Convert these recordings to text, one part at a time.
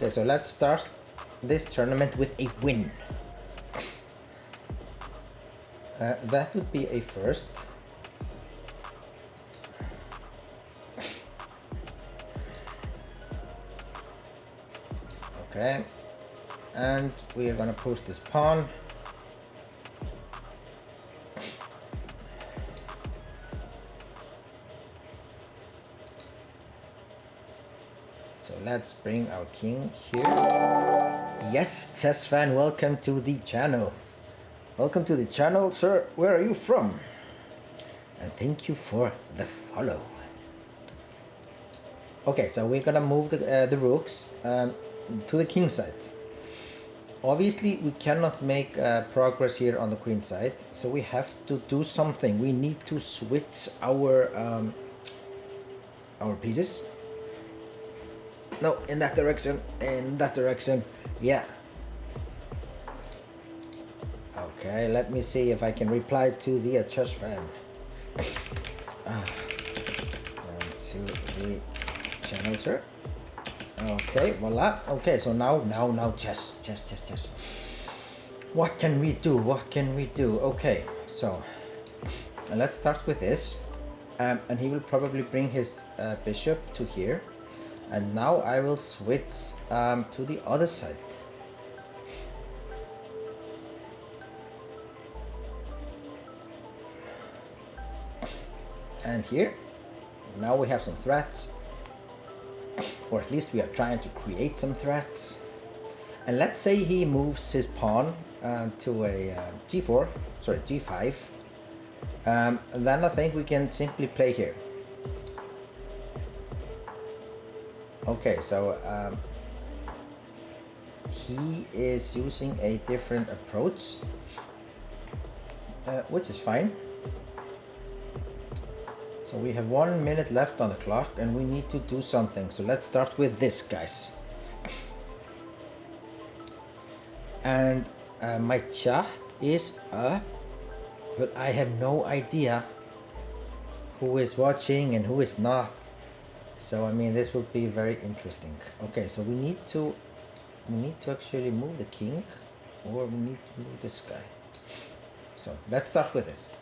Okay, so let's start this tournament with a win. That would be a first. Okay, and we are gonna push this pawn. So let's bring our king here. Yes, chess fan, welcome to the channel. Welcome to the channel, sir. Where are you from? And thank you for the follow. Okay, so we're gonna move the rooks to the king side. Obviously, we cannot make progress here on the queen side, so we have to do something. We need to switch our pieces. No, in that direction, in that direction, yeah. Okay, let me see if I can reply to the chess fan. To the channel, sir. Okay, voila. Okay, so now chess. What can we do? What can we do? Okay, so let's start with this. And he will probably bring his bishop to here. And now I will switch to the other side. And here, now we have some threats. Or at least we are trying to create some threats. And let's say he moves his pawn to a g5. Then I think we can simply play here. Okay, so he is using a different approach, which is fine. So we have 1 minute left on the clock and we need to do something. So let's start with this, guys. And my chat is up, but I have no idea who is watching and who is not. So I mean, this will be very interesting. Okay, so we need to actually move the king, or we need to move this guy. So let's start with this.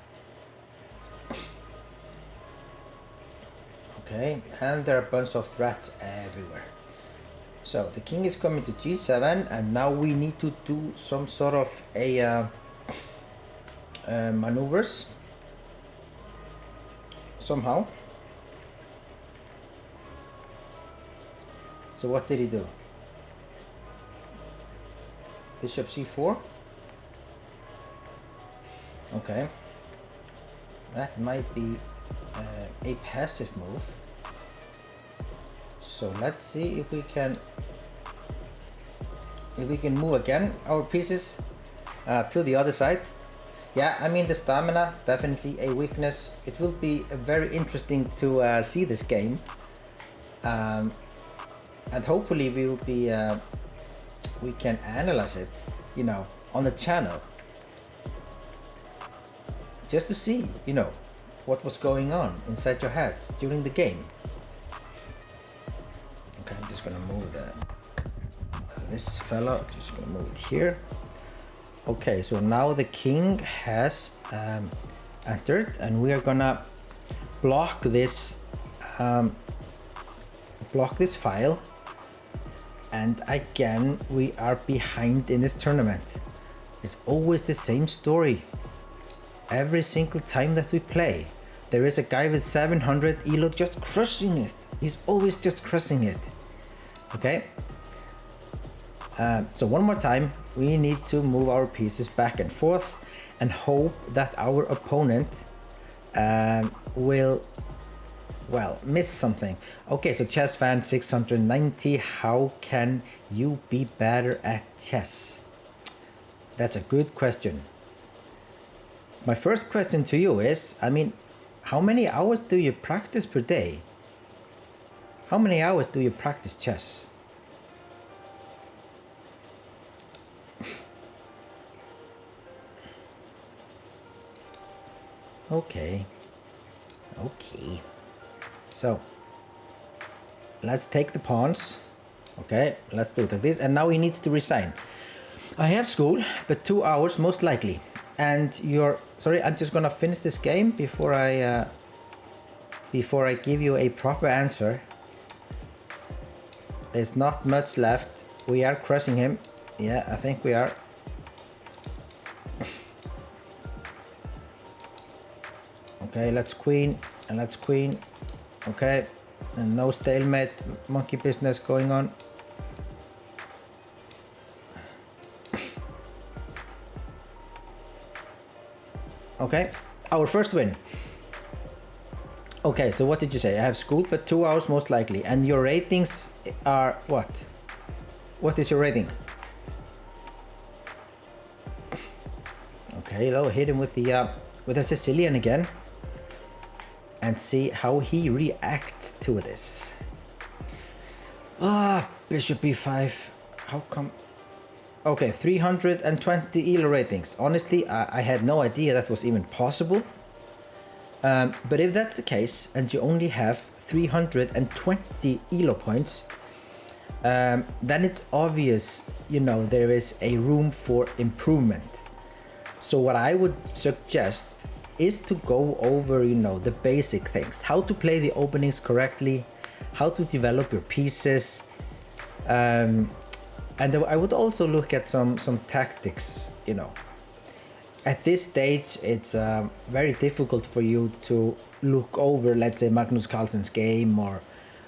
Okay, and there are a bunch of threats everywhere. So the king is coming to g7, and now we need to do some sort of a maneuvers somehow. So what did he do? Bishop c4. Okay, that might be a passive move. So let's see if we can move again our pieces to the other side. Yeah, I mean, the stamina, definitely a weakness. It will be very interesting to see this game, and hopefully we will be we can analyze it, you know, on the channel, just to see, you know, what was going on inside your heads during the game. Okay, I'm just gonna move this fella, just gonna move it here. Okay, so now the king has entered, and we are gonna block this file. And again, we are behind in this tournament. It's always the same story. Every single time that we play, there is a guy with 700 elo just crushing it. He's always just crushing it. Okay. So one more time, we need to move our pieces back and forth and hope that our opponent will, well, miss something. Okay, so chess fan 690, how can you be better at chess? That's a good question. My first question to you is, I mean, how many hours do you practice per day? How many hours do you practice chess? Okay. So let's take the pawns Okay, let's do it like this. And now he needs to resign. I have school, but 2 hours most likely. And you're sorry, I'm just gonna finish this game before I give you a proper answer. There's not much left. We are crushing him. Yeah, I think we are. Okay, let's queen and let's queen. Okay, and no stalemate monkey business going on. Okay, our first win. Okay, so what did you say? I have school, but 2 hours most likely. And your ratings are what? What is your rating? Okay, I'll hit him with the Sicilian again. And see how he reacts to this. Bishop b5. How come? Okay, 320 ELO ratings. Honestly, I had no idea that was even possible. But if that's the case, and you only have 320 ELO points, then it's obvious, you know, there is a room for improvement. So what I would suggest is to go over, you know, the basic things. How to play the openings correctly, how to develop your pieces, and I would also look at some tactics, you know. At this stage, it's very difficult for you to look over, let's say, Magnus Carlsen's game or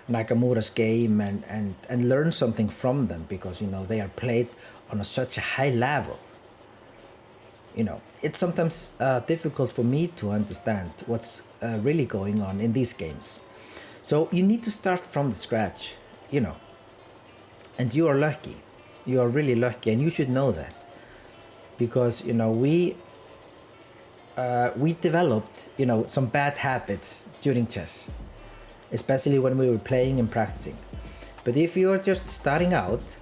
Nakamura's game and learn something from them, because, you know, they are played on such a high level. You know, it's sometimes difficult for me to understand what's really going on in these games. So you need to start from the scratch, you know. And you are lucky. You are really lucky, and you should know that. Because, you know, we developed, you know, some bad habits during chess, especially when we were playing and practicing. But if you are just starting out,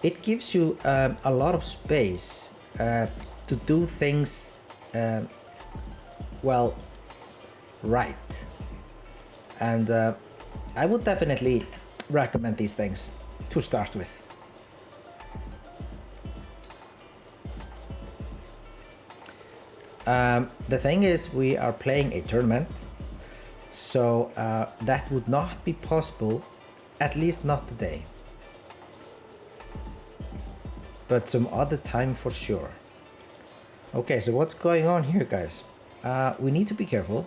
it gives you a lot of space to do things well, right. And I would definitely recommend these things to start with. The thing is, we are playing a tournament, so that would not be possible, at least not today, but some other time for sure. Okay, so what's going on here, guys? We need to be careful.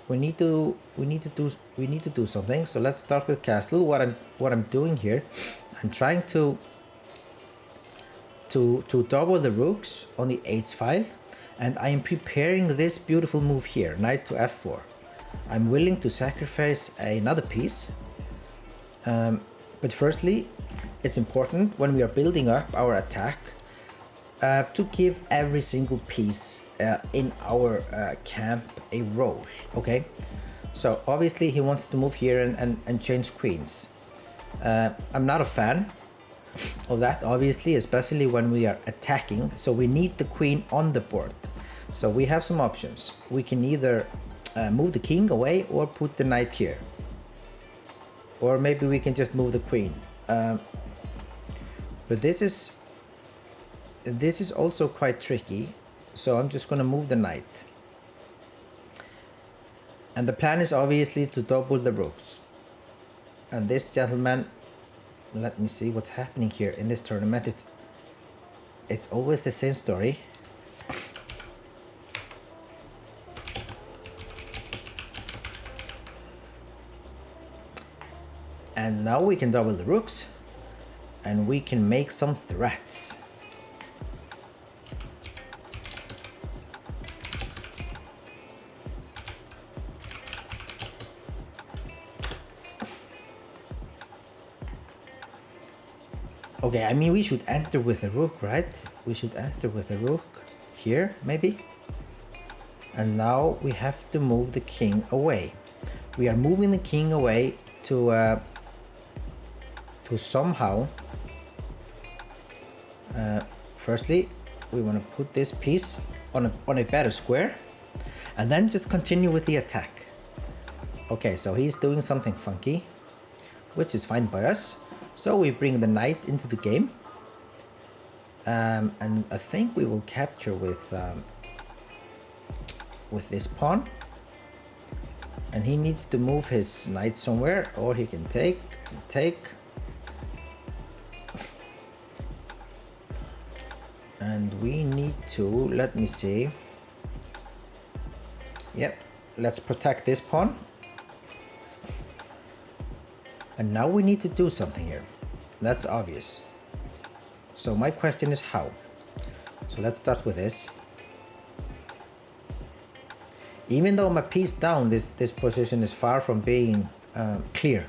We need to do something. So let's start with castle. What I'm doing here, I'm trying to double the rooks on the h file, and I am preparing this beautiful move here, knight to f4. I'm willing to sacrifice another piece, but firstly, it's important when we are building up our attack to give every single piece in our camp a role. Okay, so obviously he wants to move here and change queens. I'm not a fan of that, obviously, especially when we are attacking, so we need the queen on the board. So we have some options. We can either move the king away or put the knight here, or maybe we can just move the queen, but this is also quite tricky, so I'm just gonna move the knight, and the plan is obviously to double the rooks. And this gentleman, let me see what's happening here in this tournament. It's always the same story. And now we can double the rooks, and we can make some threats. Okay, I mean, we should enter with a rook, right? We should enter with a rook here, maybe. And now we have to move the king away. We are moving the king away to somehow, firstly, we want to put this piece on a better square, and then just continue with the attack. Okay, so he's doing something funky, which is fine by us. So we bring the knight into the game. And I think we will capture with this pawn. And he needs to move his knight somewhere, or he can take and take. And we need to, let me see. Yep, let's protect this pawn. And now we need to do something here. That's obvious. So my question is how? So let's start with this. Even though my piece down, this position is far from being clear.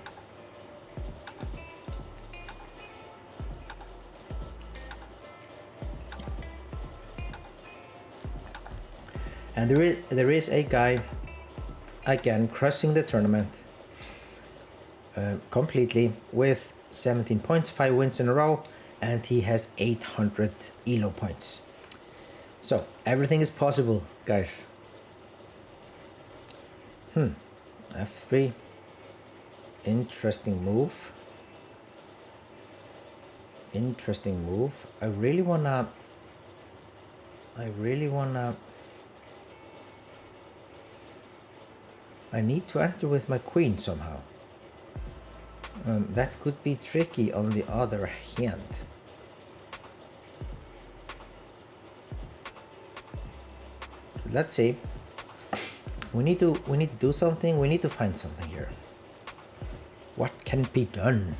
And there is a guy, again, crushing the tournament completely with 17 points, 5 wins in a row, and he has 800 ELO points. So everything is possible, guys. F3. Interesting move. Interesting move. I really wanna I need to enter with my queen somehow. That could be tricky on the other hand. Let's see. We need to do something. We need to find something here. What can be done?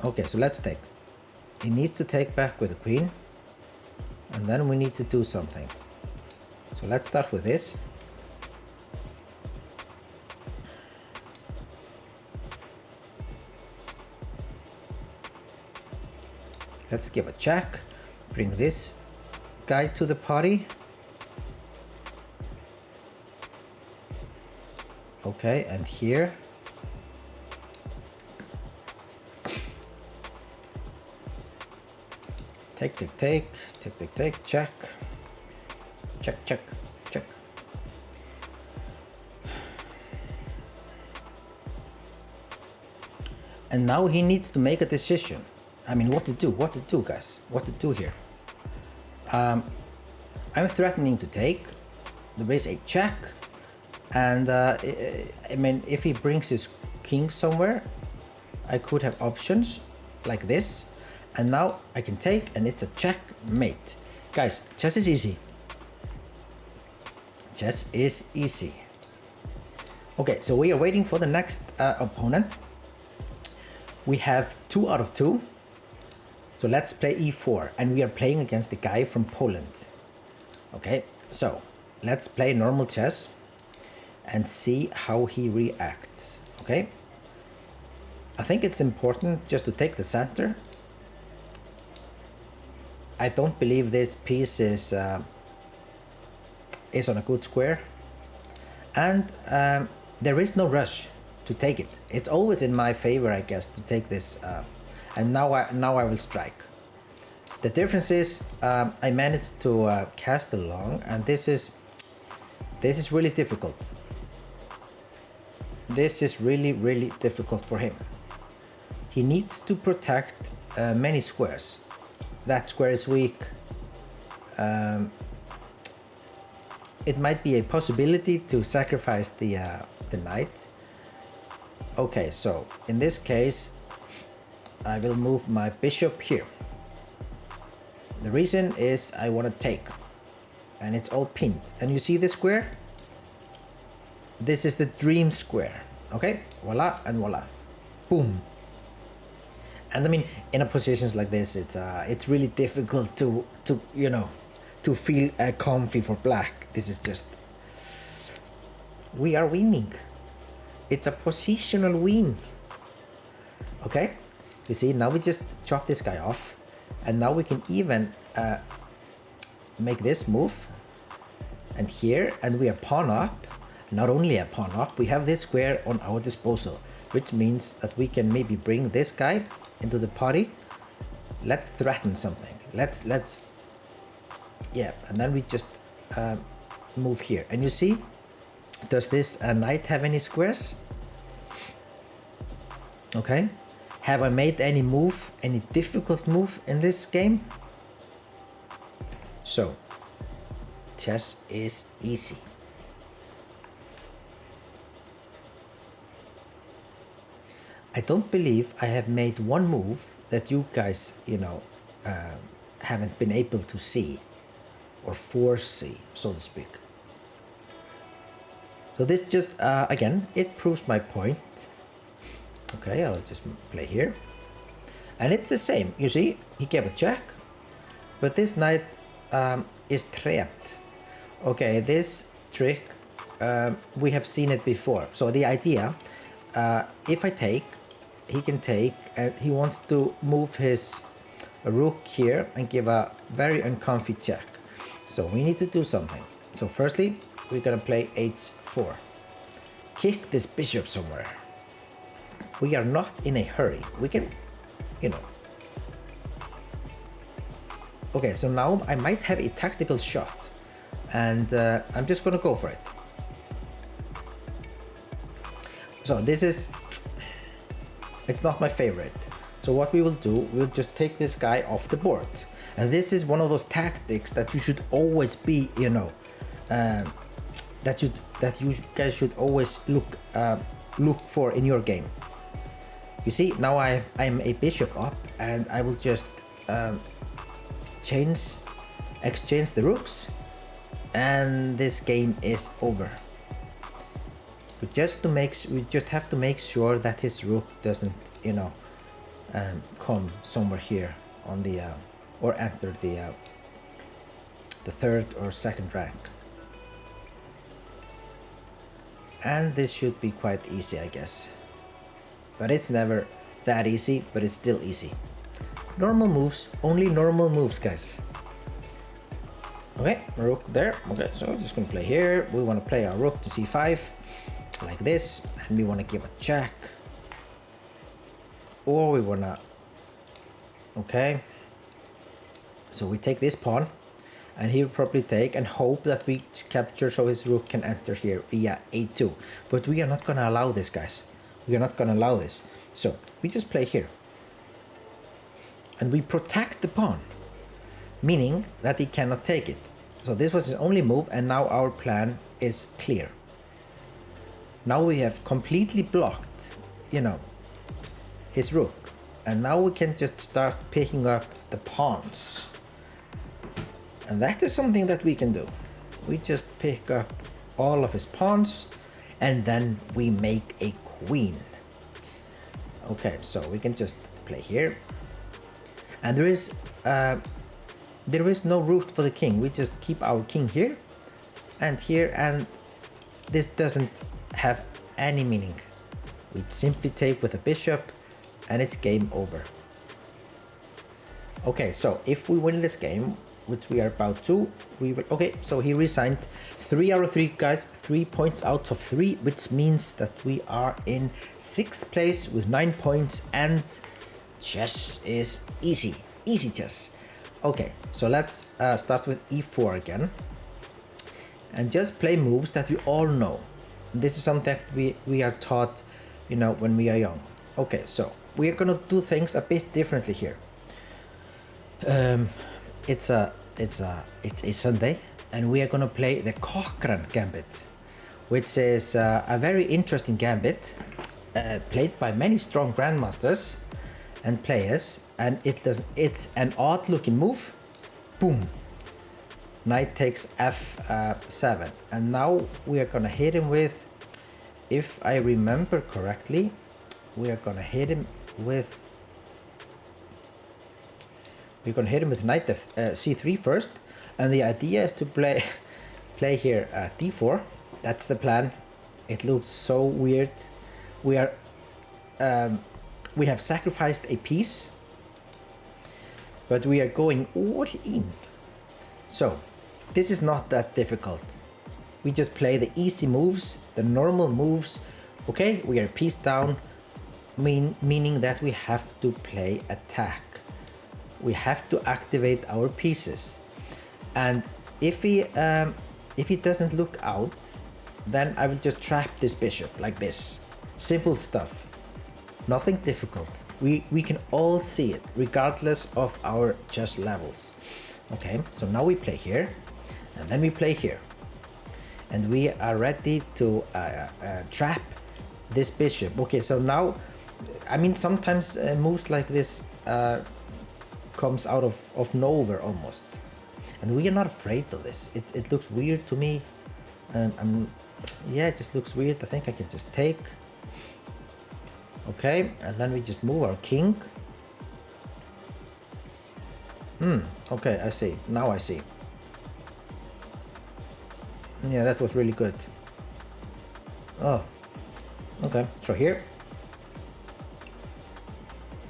Okay, so let's take. He needs to take back with the queen, and then we need to do something. So let's start with this. Let's give a check, bring this guy to the party. Okay, and here. Take, check. Check. And now he needs to make a decision. I mean, what to do, guys? What to do here? I'm threatening to take. There is a check. And, I mean, if he brings his king somewhere, I could have options like this. And now I can take, and it's a checkmate. Guys, chess is easy. Chess is easy. Okay, so we are waiting for the next opponent. We have 2 out of 2. So let's play e4, and we are playing against the guy from Poland. Okay, so let's play normal chess and see how he reacts. Okay, I think it's important just to take the center. I don't believe this piece is on a good square, and there is no rush to take it. It's always in my favor, I guess, to take this. And now I will strike. The difference is I managed to cast along, and this is really difficult. This is really difficult for him. He needs to protect many squares. That square is weak. It might be a possibility to sacrifice the knight. Okay, so in this case, I will move my bishop here. The reason is I want to take, and it's all pinned. And you see this square? This is the dream square. Okay, voila and voila, boom. And I mean, in a positions like this, it's really difficult to feel comfy for black. This is just, we are winning. It's a positional win. Okay, you see, now we just chop this guy off, and now we can even make this move, and here, and we are pawn up. Not only a pawn up, we have this square on our disposal, which means that we can maybe bring this guy into the party. Let's threaten something. Let's yeah, and then we just move here. And you see, does this knight have any squares? Okay, have I made any move, any difficult move in this game? So, chess is easy. I don't believe I have made one move that you guys, haven't been able to see or foresee, so to speak. So this just, again, it proves my point. Okay, I'll just play here. And it's the same, you see, he gave a check, but this knight is trapped. Okay, this trick, we have seen it before. So the idea, if I take, he can take, and he wants to move his rook here and give a very uncomfy check. So we need to do something. So firstly, we're gonna play h4. Kick this bishop somewhere. We are not in a hurry. We can, Okay, so now I might have a tactical shot, and I'm just gonna go for it. So this is, it's not my favorite. So what we will do, we'll just take this guy off the board. And this is one of those tactics that you should always be, that you guys should always look for in your game. You see, now I'm a bishop up, and I will just exchange the rooks, and this game is over. We just have to make sure that his rook doesn't, come somewhere here on the or enter the third or second rank. And this should be quite easy, I guess. But it's never that easy, but it's still easy. Normal moves, only normal moves, guys. Okay, rook there. Okay, so we're just gonna play here. We wanna play our rook to c5, like this, and we wanna give a check. Or we wanna, okay. So we take this pawn, and he will probably take and hope that we capture so his rook can enter here via a2. But we are not gonna allow this, guys. We are not gonna allow this. So we just play here. And we protect the pawn, meaning that he cannot take it. So this was his only move, and now our plan is clear. Now we have completely blocked, his rook. And now we can just start picking up the pawns. And that is something that we can do. We just pick up all of his pawns, and then we make a queen. Okay, so we can just play here. And there is no route for the king. We just keep our king here, and this doesn't have any meaning. We simply take with a bishop, and it's game over. Okay, so if we win this game, which we are about to, we will, okay, so he resigned 3 out of 3, guys, 3 points out of 3, which means that we are in 6th place with 9 points, and chess is easy chess. Okay, so let's start with e4 again, and just play moves that we all know. This is something that we are taught, when we are young. Okay, so we are gonna do things a bit differently here. It's a Sunday, and we are gonna play the Cochrane Gambit, which is a very interesting gambit played by many strong grandmasters and players, and it's an odd looking move. Boom, knight takes f7, and now we are gonna hit him with, if I remember correctly, we are gonna hit him with knight c3 first, and the idea is to play here d4. That's the plan. It looks so weird. We have sacrificed a piece, but we are going all in. So this is not that difficult. We just play the easy moves, the normal moves. Okay, we are piece down, meaning that we have to play attack. We have to activate our pieces, and if we If he doesn't look out, then I will just trap this bishop like this. Simple stuff. Nothing difficult. We can all see it, regardless of our chess levels. Okay, so now we play here, and then we play here. And we are ready to trap this bishop. Okay, so now, I mean, sometimes moves like this comes out of nowhere almost. And we are not afraid of this. It looks weird to me. Yeah, it just looks weird. I think I can just take. Okay, and then we just move our king. Okay, I see. Now I see. Yeah, that was really good. Oh, okay, so here.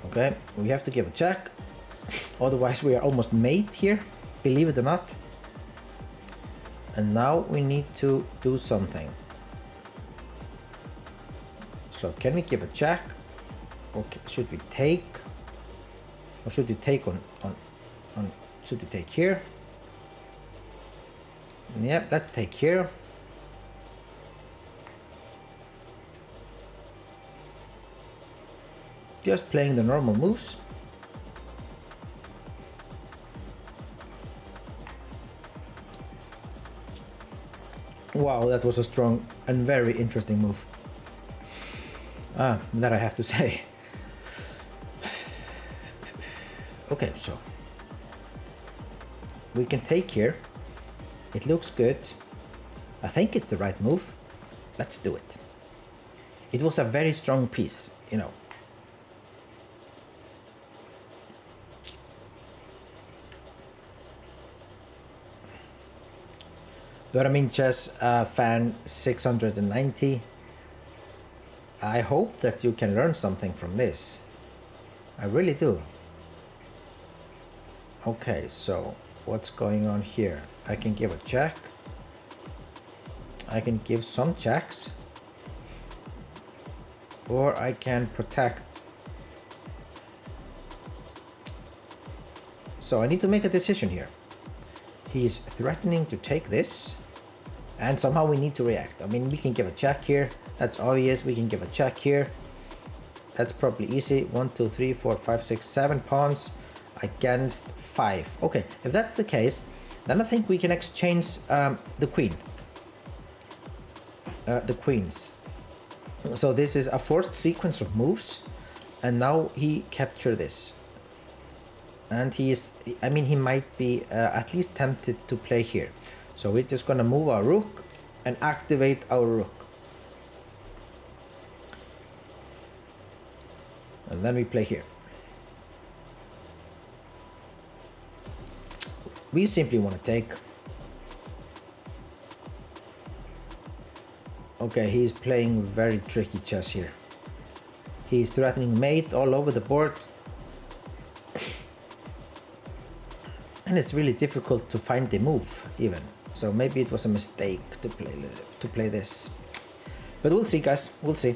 Okay, we have to give a check. Otherwise we are almost mate here, believe it or not. And now we need to do something. So can we give a check? Or should we take? Or should we take on should we take here? Yep, let's take here. Just playing the normal moves. Wow, that was a strong and very interesting move. That I have to say. Okay, so we can take here. It looks good. I think it's the right move. Let's do it. It was a very strong piece, you know. But I mean, chess fan 690. I hope that you can learn something from this. I really do. Okay, so what's going on here? I can give a check. I can give some checks. Or I can protect. So I need to make a decision here. He is threatening to take this. And somehow we need to react. I mean, we can give a check here. That's obvious. We can give a check here. That's probably easy. 1, 2, 3, 4, 5, 6, 7 pawns against 5. Okay, if that's the case, then I think we can exchange the queen. The queens. So this is a forced sequence of moves. And now he captured this. And he is, I mean, he might be at least tempted to play here. So we're just gonna move our rook and activate our rook. And then we play here. We simply want to take. Okay, he's playing very tricky chess here. He's threatening mate all over the board. And it's really difficult to find the move even. So maybe it was a mistake to play this. But we'll see, guys. We'll see.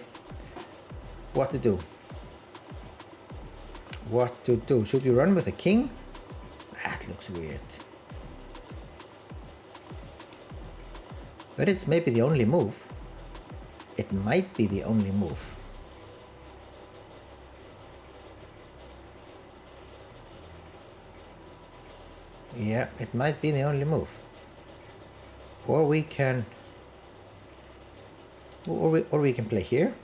What to do. What to do. Should we run with the king? That looks weird. But it's maybe the only move. It might be the only move. Yeah, it might be the only move. Or we can... Or we can play here.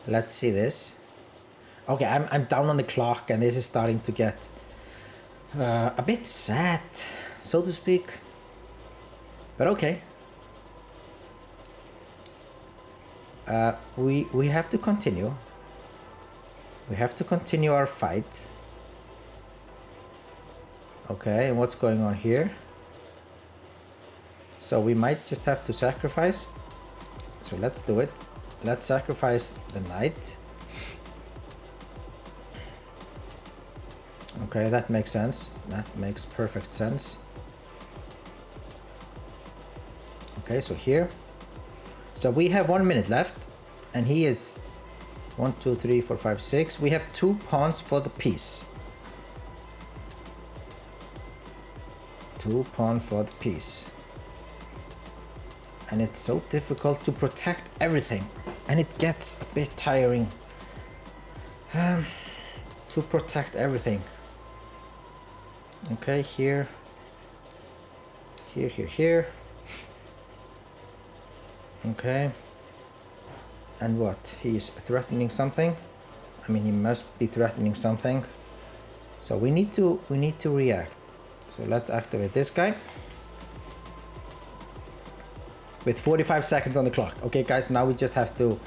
Let's see this. Okay, I'm down on the clock and this is starting to get a bit sad, so to speak. But okay. We have to continue. We have to continue our fight. Okay, and what's going on here? So we might just have to sacrifice. So let's do it. Let's sacrifice the knight. Okay, that makes sense. That makes perfect sense. Okay, so here. So we have 1 minute left. And he is 1, 2, 3, 4, 5, 6. We have 2 pawns for the piece. 2 pawn for the piece. And it's so difficult to protect everything, and it gets a bit tiring to protect everything. Okay, here, here, here, here. Okay. And what? He's threatening something. I mean, he must be threatening something. So we need to react. So let's activate this guy. With 45 seconds on the clock. Okay, guys, now we just have to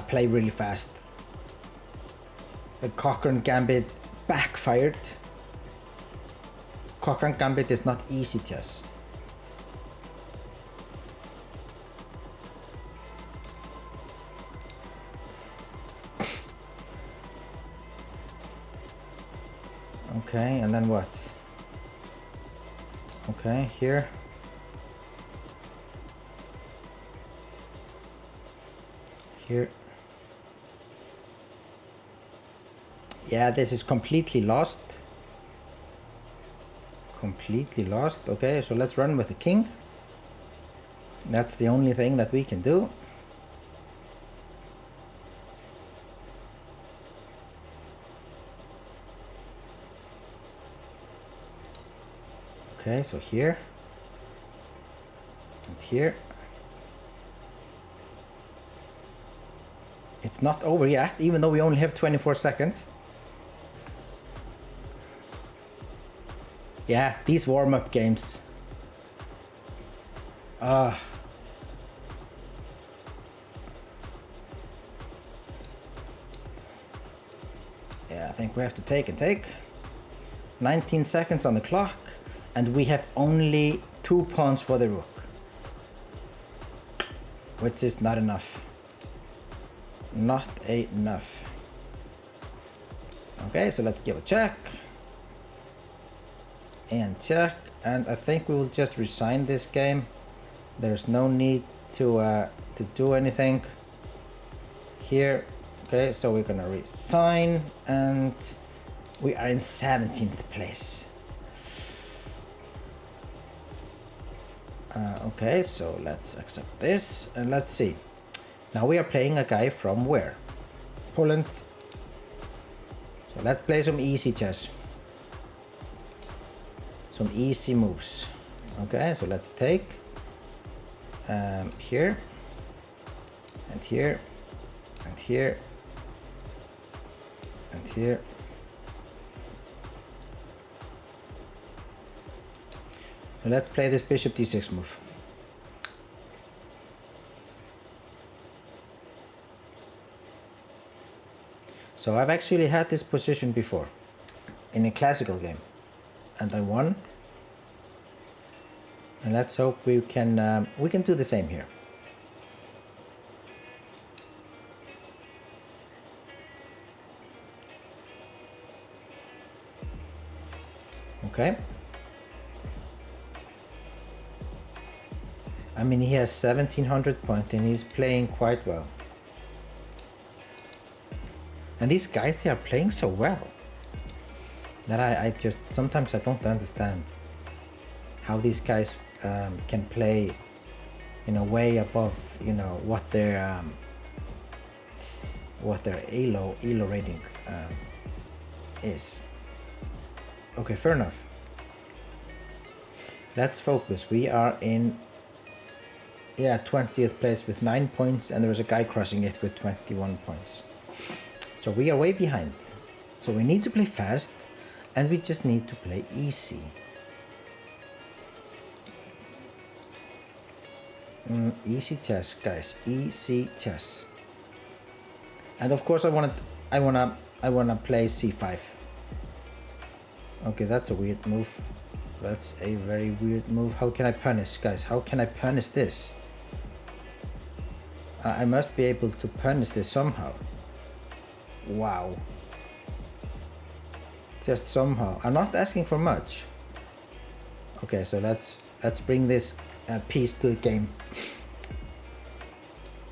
play really fast. The Cochrane Gambit backfired. Cochrane Gambit is not easy chess. Okay, and then what? Okay, here. Here. Yeah, this is completely lost. Completely lost. Okay, so let's run with the king. That's the only thing that we can do. Okay, so here. And here. It's not over yet, even though we only have 24 seconds. Yeah, these warm-up games. Yeah, I think we have to take and take. 19 seconds on the clock, and we have only 2 pawns for the rook. Which is not enough. Not enough. Okay, so let's give a check. And check. And I think we will just resign this game. There's no need to do anything here. Okay, so we're gonna resign, and we are in 17th place. Okay, so let's accept this, and let's see. Now we are playing a guy from where? Poland. So let's play some easy chess. Some easy moves. Okay, so let's take here, and here, and here, and here. So let's play this bishop d6 move. So I've actually had this position before in a classical game, and I won. And let's hope we can do the same here. Okay. I mean, he has 1700 points and he's playing quite well. And these guys, they are playing so well that I just, sometimes I don't understand how these guys can play, you know, way above, you know, what their ELO rating is. Okay, fair enough. Let's focus. We are in 20th place with 9 points, and there is a guy crossing it with 21 points. So we are way behind. So we need to play fast, and we just need to play easy. Easy chess, guys. Easy chess. And of course, I wanna play c5. Okay, that's a weird move. That's a very weird move. How can I punish, guys? How can I punish this? I must be able to punish this somehow. Wow. Just somehow. I'm not asking for much. Okay, so let's bring this piece to the game.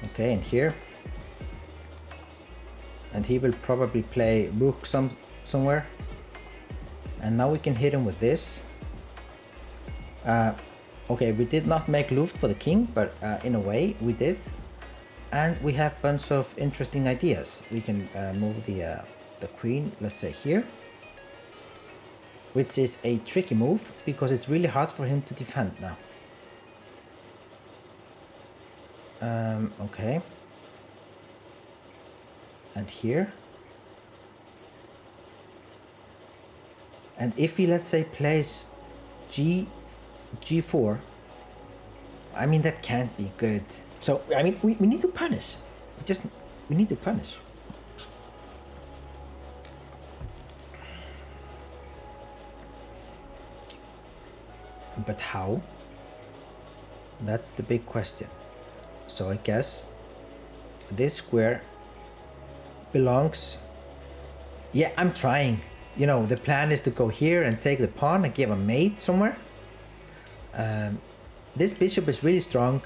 Okay, and here. And he will probably play rook somewhere. And now we can hit him with this. Okay, we did not make Luft for the king, but in a way we did. And we have a bunch of interesting ideas. We can move the queen, let's say here, which is a tricky move because it's really hard for him to defend now. Okay. And here. And if he, let's say, plays G4, I mean, that can't be good. So, I mean, we need to punish. We need to punish. But how? That's the big question. So I guess this square belongs... Yeah, I'm trying. You know, the plan is to go here and take the pawn and give a mate somewhere. This bishop is really strong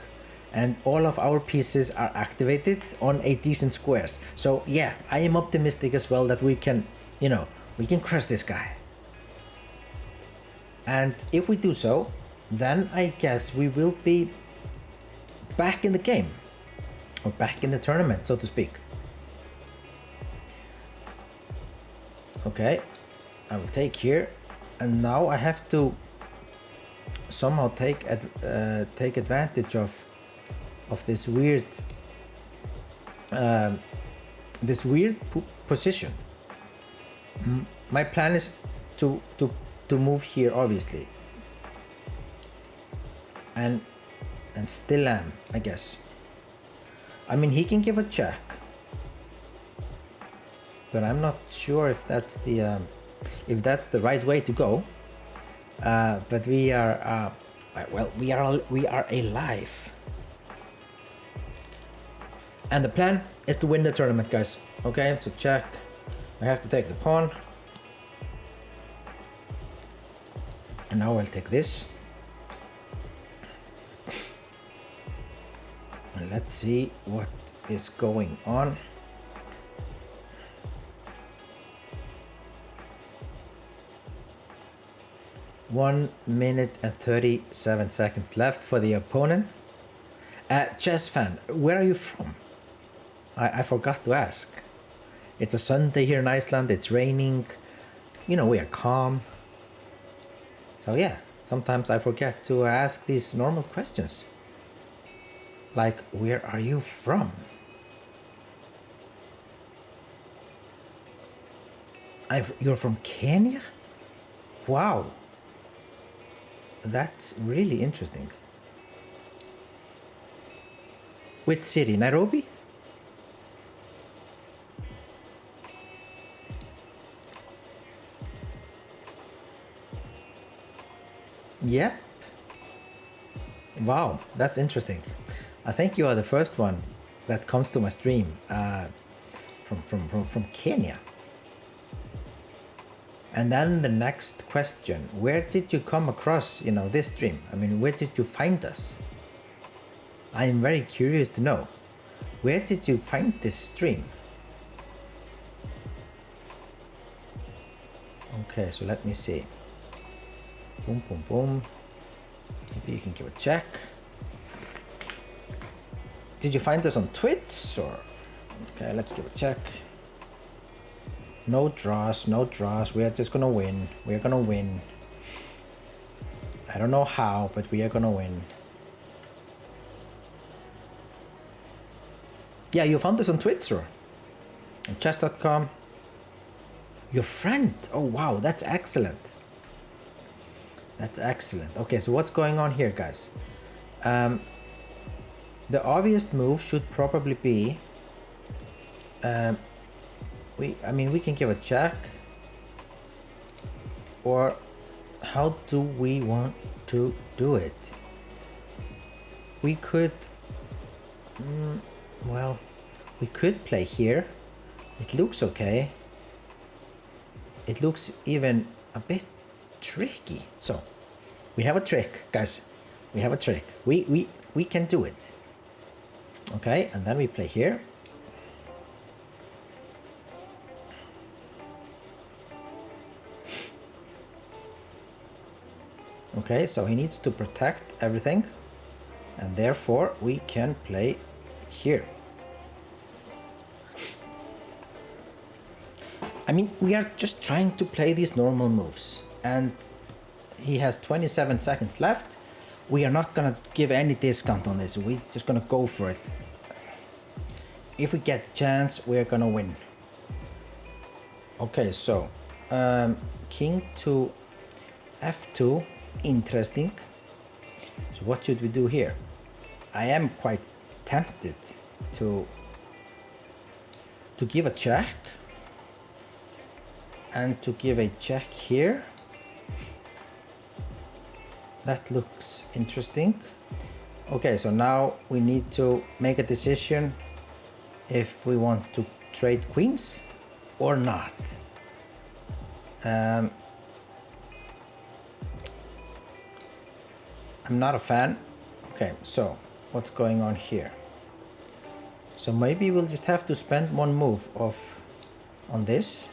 and all of our pieces are activated on a decent squares. So yeah, I am optimistic as well that we can, you know, we can crush this guy. And if we do so, then I guess we will be back in the game, or back in the tournament, so to speak. Okay, I will take here, and now I have to somehow take advantage of this weird position. My plan is to move here, obviously, and still am, I guess. I mean, he can give a check, but I'm not sure if that's the right way to go. But we are well, we are alive, and the plan is to win the tournament, guys. Okay, so check. I have to take the pawn, and now I'll take this. And let's see what is going on. One minute and 37 seconds left for the opponent. Chess fan, where are you from? I forgot to ask. It's a Sunday here in Iceland, it's raining. You know, we are calm. So yeah, sometimes I forget to ask these normal questions. Like, where are you from? You're from Kenya? Wow. That's really interesting. Which city? Nairobi? Yep. Wow, that's interesting. I think you are the first one that comes to my stream from Kenya. And then the next question, where did you come across, you know, this stream? I mean, where did you find us? I am very curious to know. Where did you find this stream? Okay, so let me see. Boom, boom, boom. Maybe you can give a check. Did you find us on Twitch or? Okay, let's give a check. No draws, no draws. We are just gonna win. We are gonna win. I don't know how, but we are gonna win. Yeah, you found us on Twitch or on chess.com. Your friend. Oh wow, that's excellent. That's excellent. Okay, so what's going on here, guys? The obvious move should probably be we can give a check, or how do we want to do it? We could well, we could play here. It looks okay. It looks even a bit tricky. So we have a trick, guys. We have a trick. We can do it. Okay, and then we play here. Okay, so he needs to protect everything, and therefore we can play here. I mean, we are just trying to play these normal moves, and he has 27 seconds left. We are not gonna give any discount on this. We're just gonna go for it. If we get a chance, we are gonna win. Okay, so king to f2, interesting. So what should we do here? I am quite tempted to give a check and to give a check here. That looks interesting. Okay, so now we need to make a decision if we want to trade queens or not. I'm not a fan. Okay, so what's going on here? So maybe we'll just have to spend one move on this.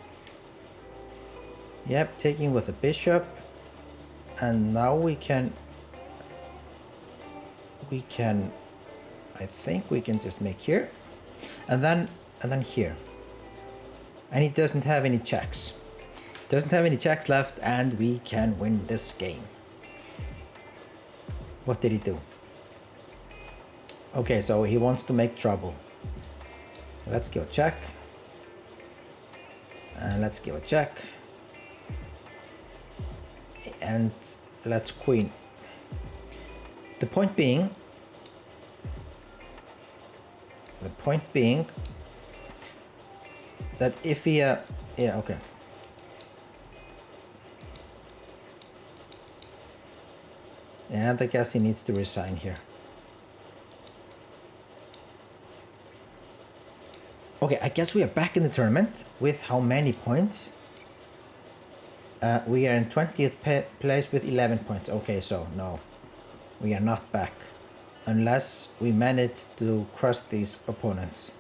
Yep, taking with a bishop, and now we can I think we can just make here, and then here, and he doesn't have any checks. Doesn't have any checks left, and we can win this game. What did he do? Okay, so he wants to make trouble. Let's give a check, and let's give a check, and let's queen. The point being that if he yeah, okay, and I guess he needs to resign here. Okay, I guess we are back in the tournament with how many points? We are in 20th place with 11 points. Okay, so no, we are not back unless we manage to crush these opponents.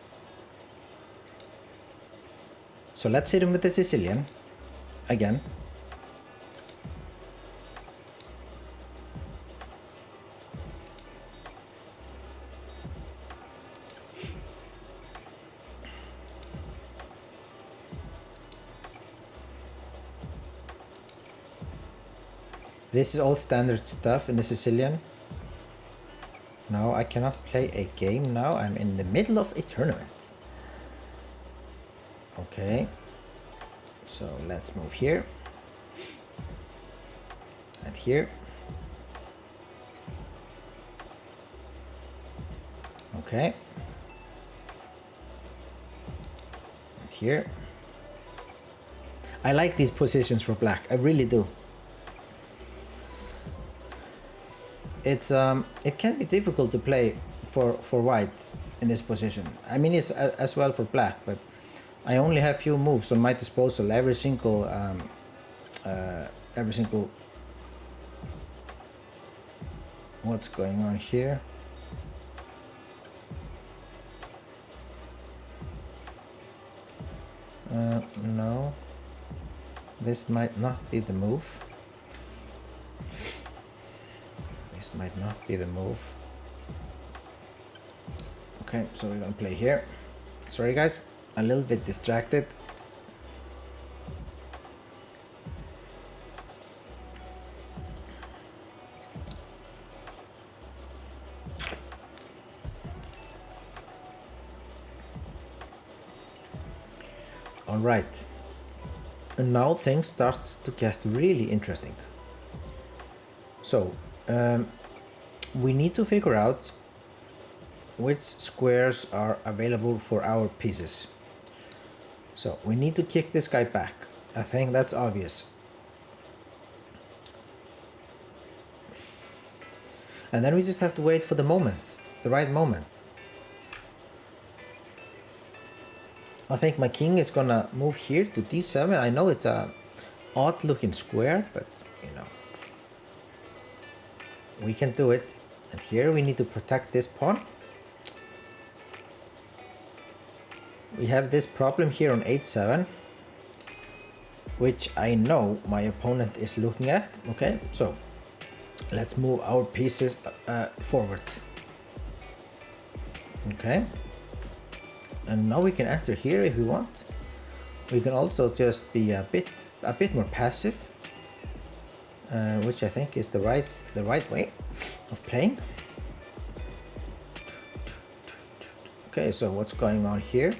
So let's hit him with the Sicilian again. This is all standard stuff in the Sicilian. No, I cannot play a game now. I'm in the middle of a tournament. Okay. So let's move here. And here. Okay. And here. I like these positions for black. I really do. It can be difficult to play for white in this position. I mean, it's as well for black, but I only have few moves on my disposal. Every single what's going on here? No, this might not be the move. This might not be the move. Okay, so we're gonna play here. Sorry guys, a little bit distracted. All right, and now things start to get really interesting. So we need to figure out which squares are available for our pieces. So we need to kick this guy back. I think that's obvious. And then we just have to wait for the moment, the right moment. I think my king is gonna move here to d7. I know it's a odd looking square, but you know, we can do it. And here we need to protect this pawn. We have this problem here on h7, which I know my opponent is looking at. Okay, so let's move our pieces forward. Okay, and now we can enter here if we want. We can also just be a bit more passive, which I think is the right way of playing. Okay, so what's going on here?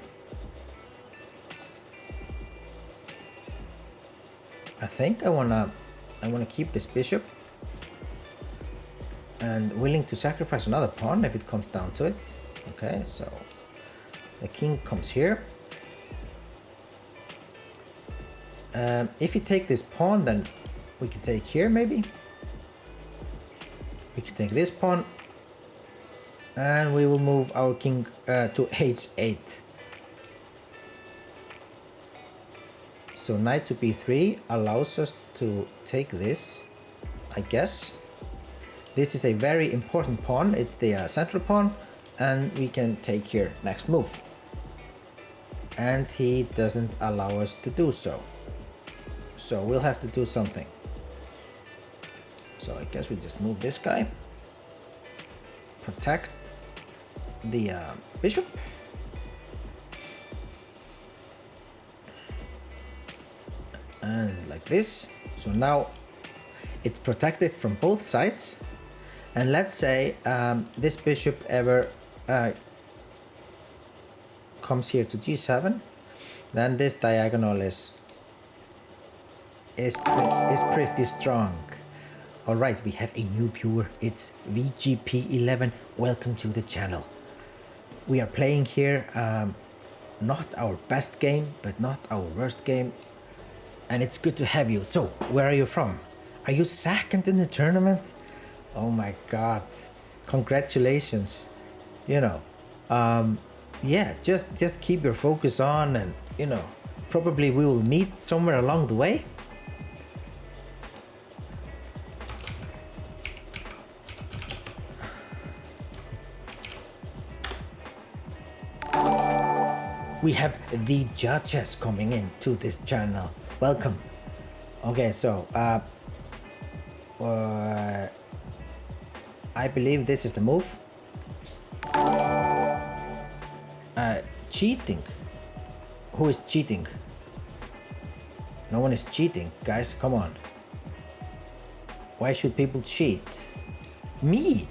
I think I wanna keep this bishop and willing to sacrifice another pawn if it comes down to it. Okay, so the king comes here. If you take this pawn, then we can take here maybe. We can take this pawn, and we will move our king to h8. So knight to b3 allows us to take this, I guess. This is a very important pawn. It's the central pawn, and we can take here next move. And he doesn't allow us to do so. So we'll have to do something. So I guess we'll just move this guy. Protect the bishop. And like this. So now it's protected from both sides. And let's say this bishop ever comes here to g7, then this diagonal is pretty strong. All right, we have a new viewer. It's VGP11. Welcome to the channel. We are playing here not our best game, but not our worst game. And it's good to have you. So, where are you from? Are you second in the tournament? Oh my God. Congratulations. You know, yeah, just keep your focus on, and, you know, probably we will meet somewhere along the way. We have the judges coming in to this channel. Welcome. Okay, so I believe this is the move. Cheating. Who is cheating? No one is cheating, guys. Come on. Why should people cheat? Me?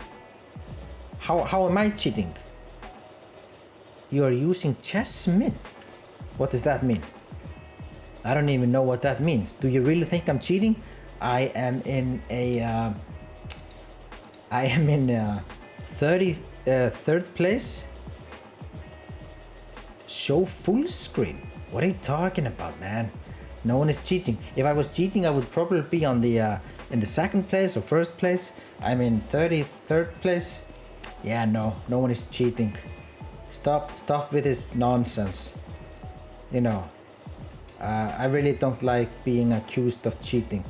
How am I cheating? You are using chess mint. What does that mean? I don't even know what that means. Do you really think I'm cheating? I am in a 33rd place. Show full screen. What are you talking about, man? No one is cheating. If I was cheating, I would probably be on the in the second place or first place. I'm in 33rd place. Yeah, no one is cheating. Stop with this nonsense. You know, I really don't like being accused of cheating.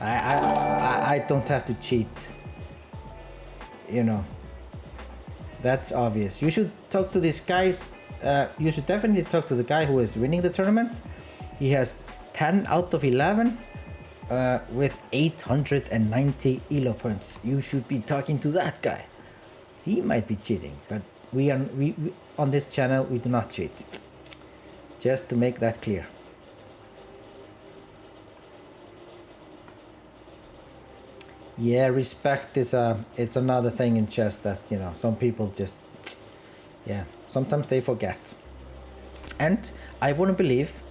I don't have to cheat. You know, that's obvious. You should talk to these guys. You should definitely talk to the guy who is winning the tournament. He has 10 out of 11 with 890 elo points. You should be talking to that guy. He might be cheating, but we on this channel we do not cheat. Just to make that clear. Yeah, respect is it's another thing in chess that, you know, some people just, yeah, sometimes they forget. And I wouldn't believe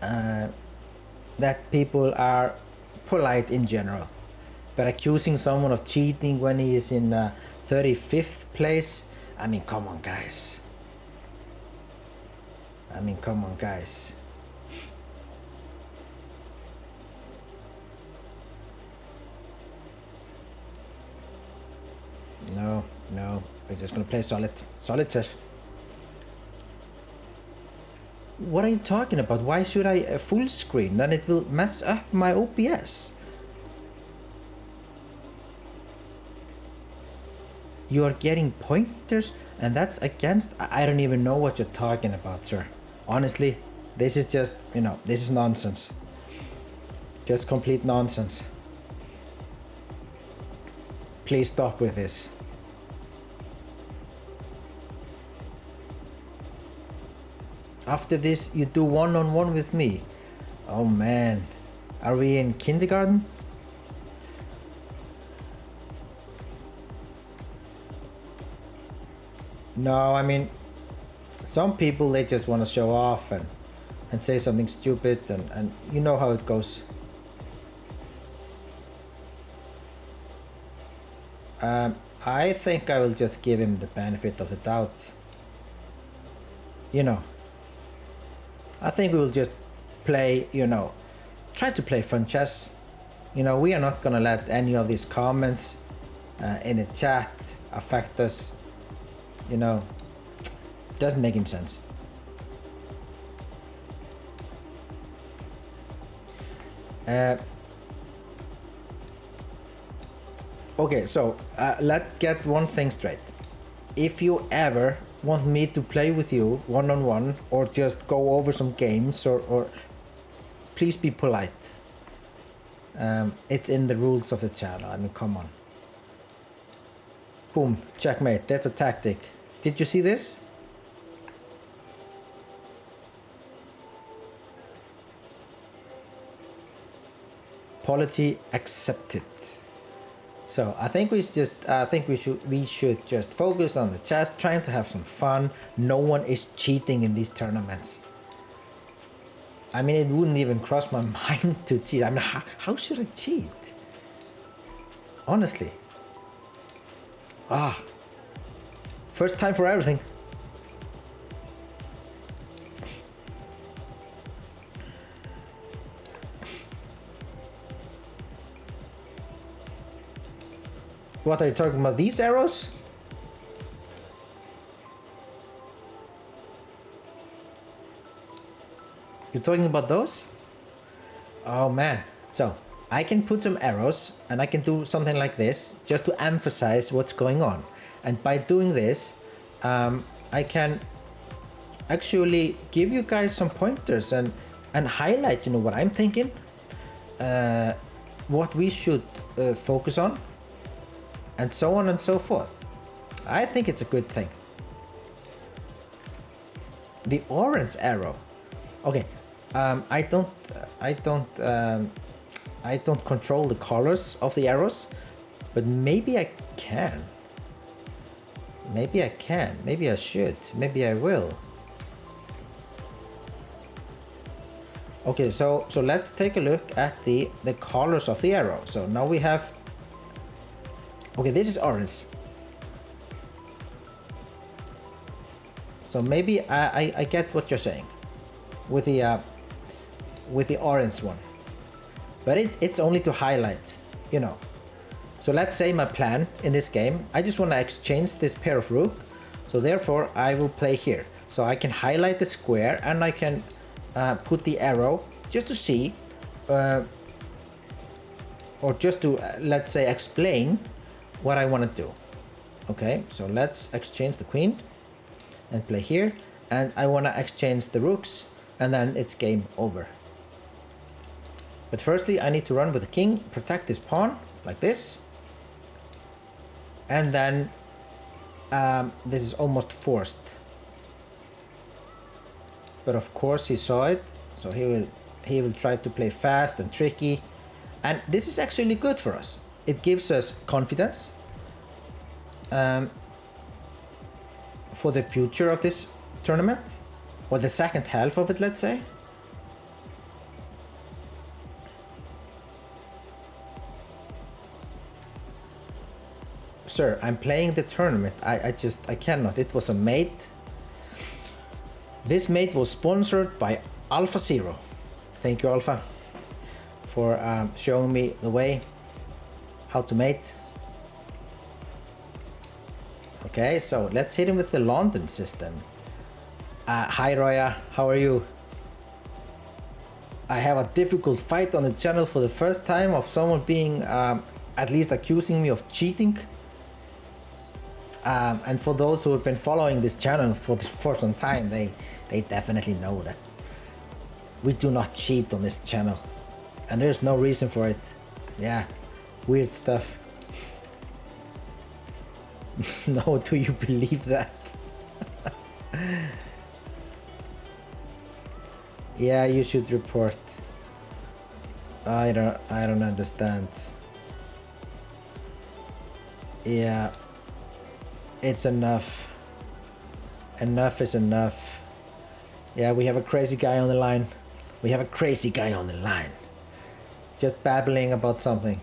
that people are polite in general, but accusing someone of cheating when he is in 35th place, I mean, come on, guys. No, we're just gonna play solid chess. What are you talking about? Why should I full screen? Then it will mess up my OBS. You are getting pointers, and that's against... I don't even know what you're talking about, sir. Honestly, this is just, you know, this is nonsense. Just complete nonsense. Please stop with this. After this, you do one-on-one with me. Oh man, are we in kindergarten? No, I mean, some people, they just want to show off and say something stupid, and you know how it goes. I think I will just give him the benefit of the doubt. You know, I think we will just play, you know, try to play fun chess. You know, we are not gonna let any of these comments in the chat affect us. You know, doesn't make any sense. Okay, so let's get one thing straight. If you ever want me to play with you one-on-one or just go over some games, or please be polite. It's in the rules of the channel. I mean, come on. Boom, checkmate. That's a tactic. Did you see this? Apology accepted. So I think we should just focus on the chess, trying to have some fun. No one is cheating in these tournaments. I mean, it wouldn't even cross my mind to cheat. I mean, how should I cheat? Honestly. First time for everything. What are you talking about? These arrows? You're talking about those? Oh man. So I can put some arrows and I can do something like this just to emphasize what's going on. And by doing this, I can actually give you guys some pointers and highlight, you know, what I'm thinking, what we should focus on, and so on and so forth. I think it's a good thing. The orange arrow. Okay, I don't control the colors of the arrows, but maybe I can. Maybe I can. Maybe I should. Maybe I will. Okay, so let's take a look at the colors of the arrow. So now we have. Okay, this is orange. So maybe I get what you're saying with the orange one, but it's only to highlight, you know. So let's say my plan in this game, I just want to exchange this pair of rook, so therefore I will play here. So I can highlight the square and I can put the arrow just to see, or just to let's say explain what I want to do. Okay, so let's exchange the queen and play here, and I want to exchange the rooks, and then it's game over. But firstly I need to run with the king, protect this pawn like this, and then this is almost forced, but of course he saw it, so he will try to play fast and tricky, and this is actually good for us. It gives us confidence for the future of this tournament, or the second half of it, let's say. Sir, I'm playing the tournament. I cannot. It was a mate. This mate was sponsored by Alpha Zero. Thank you, Alpha, for showing me the way how to mate. Okay, so let's hit him with the London system. Hi Roya, how are you? I have a difficult fight on the channel for the first time of someone being at least accusing me of cheating. And for those who have been following this channel for some time, they definitely know that we do not cheat on this channel, and there's no reason for it. Yeah, weird stuff. No, do you believe that? Yeah, you should report. I don't understand. Yeah, it's enough. Enough is enough. Yeah, we have a crazy guy on the line. We have a crazy guy on the line. Just babbling about something.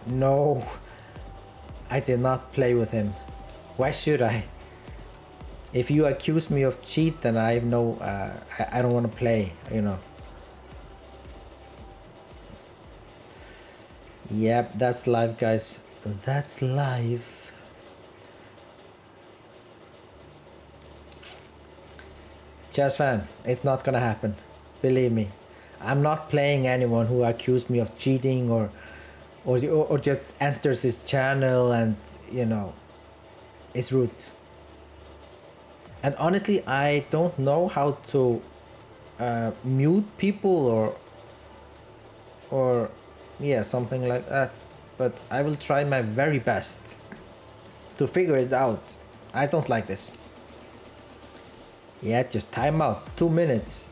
No, I did not play with him. Why should I? If you accuse me of cheat, then I have no. I don't want to play. You know. Yep, that's live, guys. That's live. Chess fan, it's not gonna happen. Believe me. I'm not playing anyone who accused me of cheating or just enters this channel and, you know, is rude. And honestly, I don't know how to mute people or yeah, something like that. But I will try my very best to figure it out. I don't like this. Yeah, just time out. 2 minutes.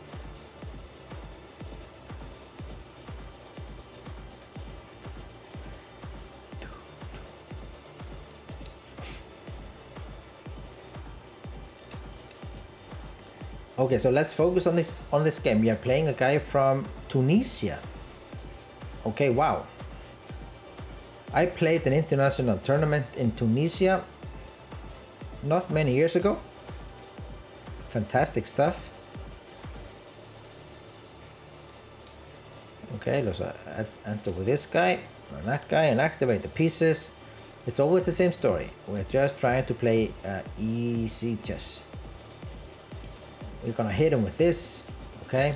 Okay, so let's focus on this game. We are playing a guy from Tunisia. Okay, wow. I played an international tournament in Tunisia not many years ago. Fantastic stuff. Okay, let's enter with this guy and that guy and activate the pieces. It's always the same story. We're just trying to play easy chess. We're gonna hit him with this, okay?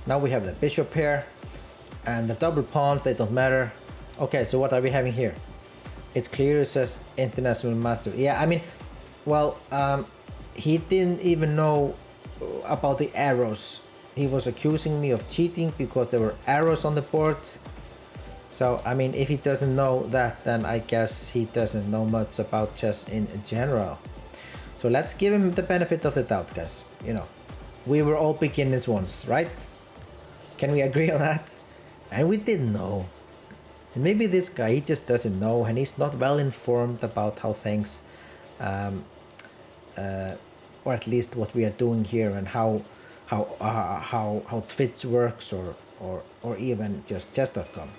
Now we have the bishop here, and the double pawns, they don't matter. Okay, so what are we having here? It's clear it says international master. Yeah, I mean, well, he didn't even know about the arrows. He was accusing me of cheating because there were arrows on the board. So, I mean, if he doesn't know that, then I guess he doesn't know much about chess in general. So let's give him the benefit of the doubt, guys. You know, we were all beginners once, right? Can we agree on that? And we didn't know. And maybe this guy, he just doesn't know and he's not well informed about how things, or at least what we are doing here and how Twitch works or even just chess.com.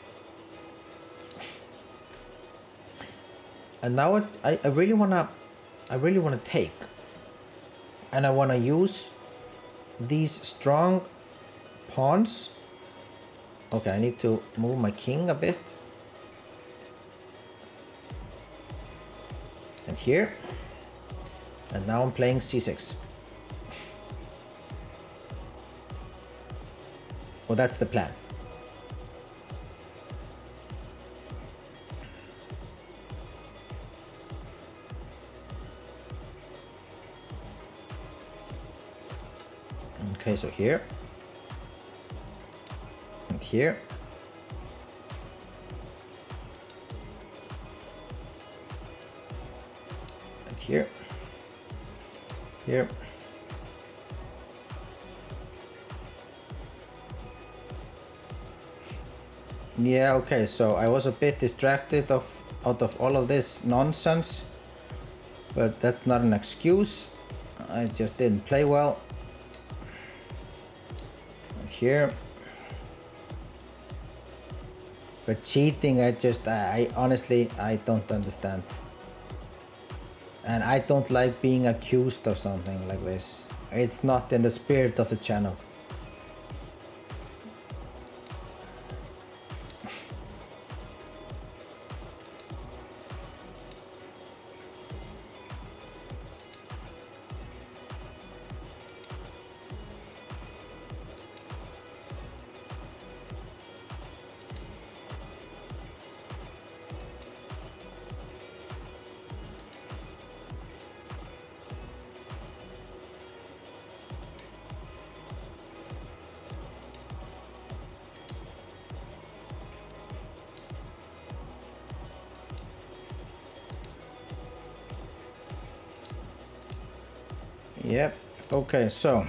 And now I really wanna take, and I wanna use these strong pawns. Okay, I need to move my king a bit. And here. And now I'm playing c6. Well, that's the plan. Okay, so here. And here. And here. Here. Yeah, okay, so I was a bit distracted out of all of this nonsense, but that's not an excuse. I just didn't play well. And here. But cheating, I honestly, I don't understand. And I don't like being accused of something like this. It's not in the spirit of the channel. Yep. Okay, so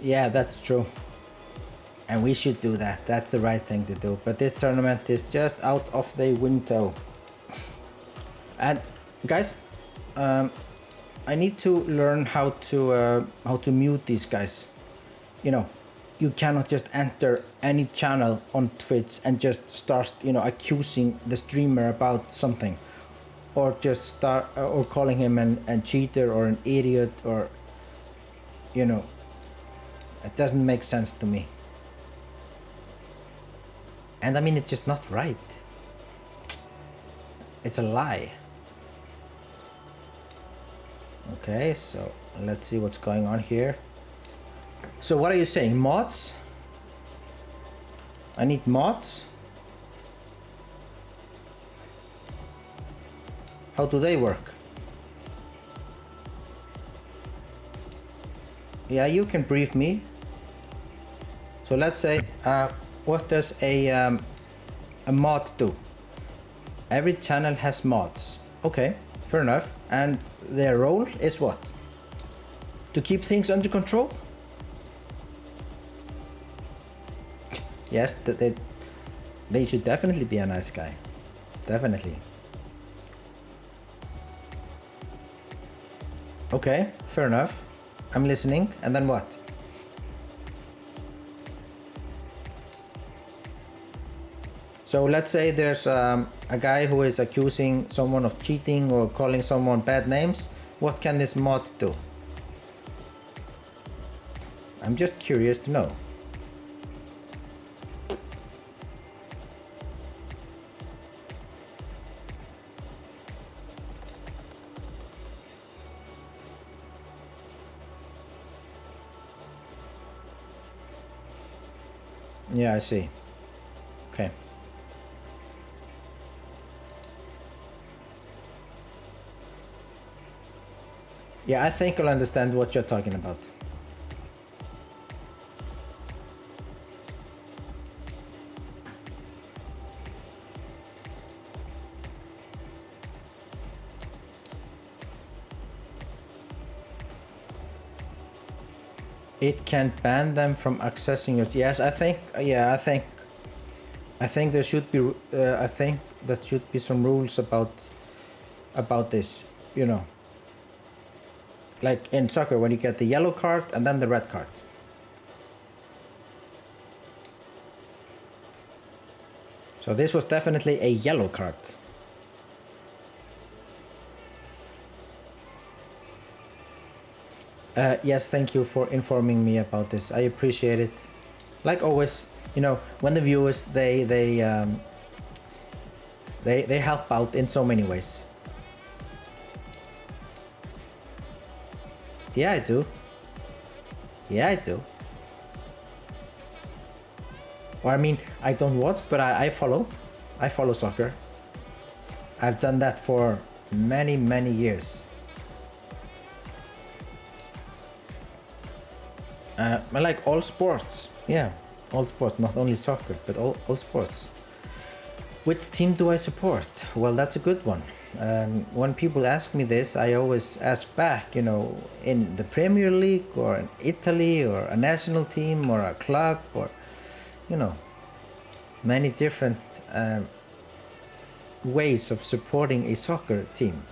yeah, that's true. And we should do that. That's the right thing to do. But this tournament is just out of the window. And guys, I need to learn how to mute these guys. You know, you cannot just enter any channel on Twitch and just start, you know, accusing the streamer about something, or just start or calling him an cheater or an idiot, or, you know, it doesn't make sense to me. And I mean, it's just not right. It's a lie. Okay, so let's see what's going on here. So what are you saying? Mods? I need mods? How do they work? Yeah, you can brief me. So let's say, what does a mod do? Every channel has mods. Okay, fair enough. And their role is what? To keep things under control? Yes, they should definitely be a nice guy. Definitely. Okay, fair enough. I'm listening. And then what? So let's say there's a guy who is accusing someone of cheating or calling someone bad names. What can this mod do? I'm just curious to know. Yeah, I see. Okay. Yeah, I think I'll understand what you're talking about. It can ban them from accessing your. Yes, I think. Yeah, I think there should be. I think there should be some rules about this. You know. Like in soccer, when you get the yellow card and then the red card. So this was definitely a yellow card. Yes, thank you for informing me about this. I appreciate it. Like always, you know, when the viewers they help out in so many ways. Yeah, I do. Yeah, I do. Or I mean, I don't watch, but I follow. I follow soccer. I've done that for many, many years. I like all sports. Yeah, all sports, not only soccer, but all sports. Which team do I support? Well, that's a good one. When people ask me this, I always ask back, you know, in the Premier League or in Italy or a national team or a club or, you know, many different ways of supporting a soccer team.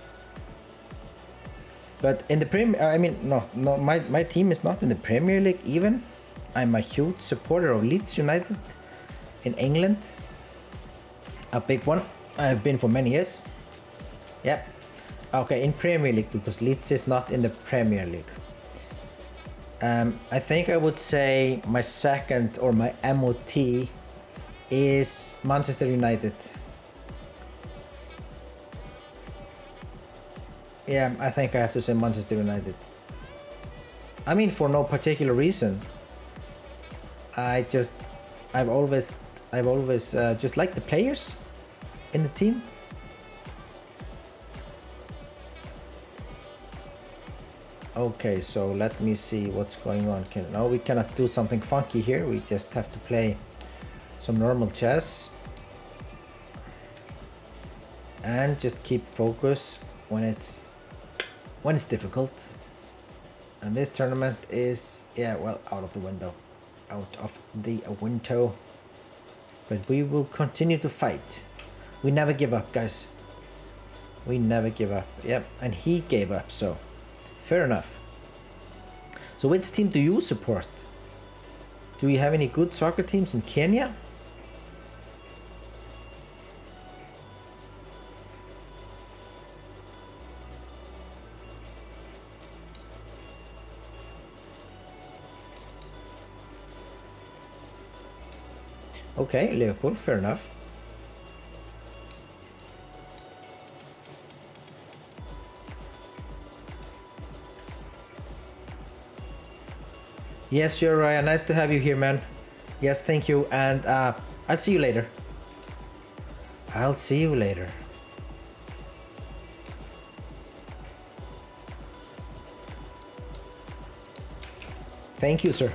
But in the I mean, no, my team is not in the Premier League even. I'm a huge supporter of Leeds United in England. A big one. I've been for many years. Yep. Okay, in Premier League, because Leeds is not in the Premier League. I think I would say my second or my MOT is Manchester United. Yeah, I think I have to say Manchester United. I mean, for no particular reason. I've always just liked the players in the team. Okay, so let me see what's going on. No, we cannot do something funky here. We just have to play some normal chess and just keep focus when it's when it's difficult. And this tournament is, yeah, well, out of the window. Out of the window. But we will continue to fight. We never give up, guys. We never give up. Yep, and he gave up, so fair enough. So which team do you support? Do you have any good soccer teams in Kenya? Okay, Liverpool, fair enough. Yes, sure, Ryan. Nice to have you here, man. Yes, thank you. And I'll see you later. I'll see you later. Thank you, sir.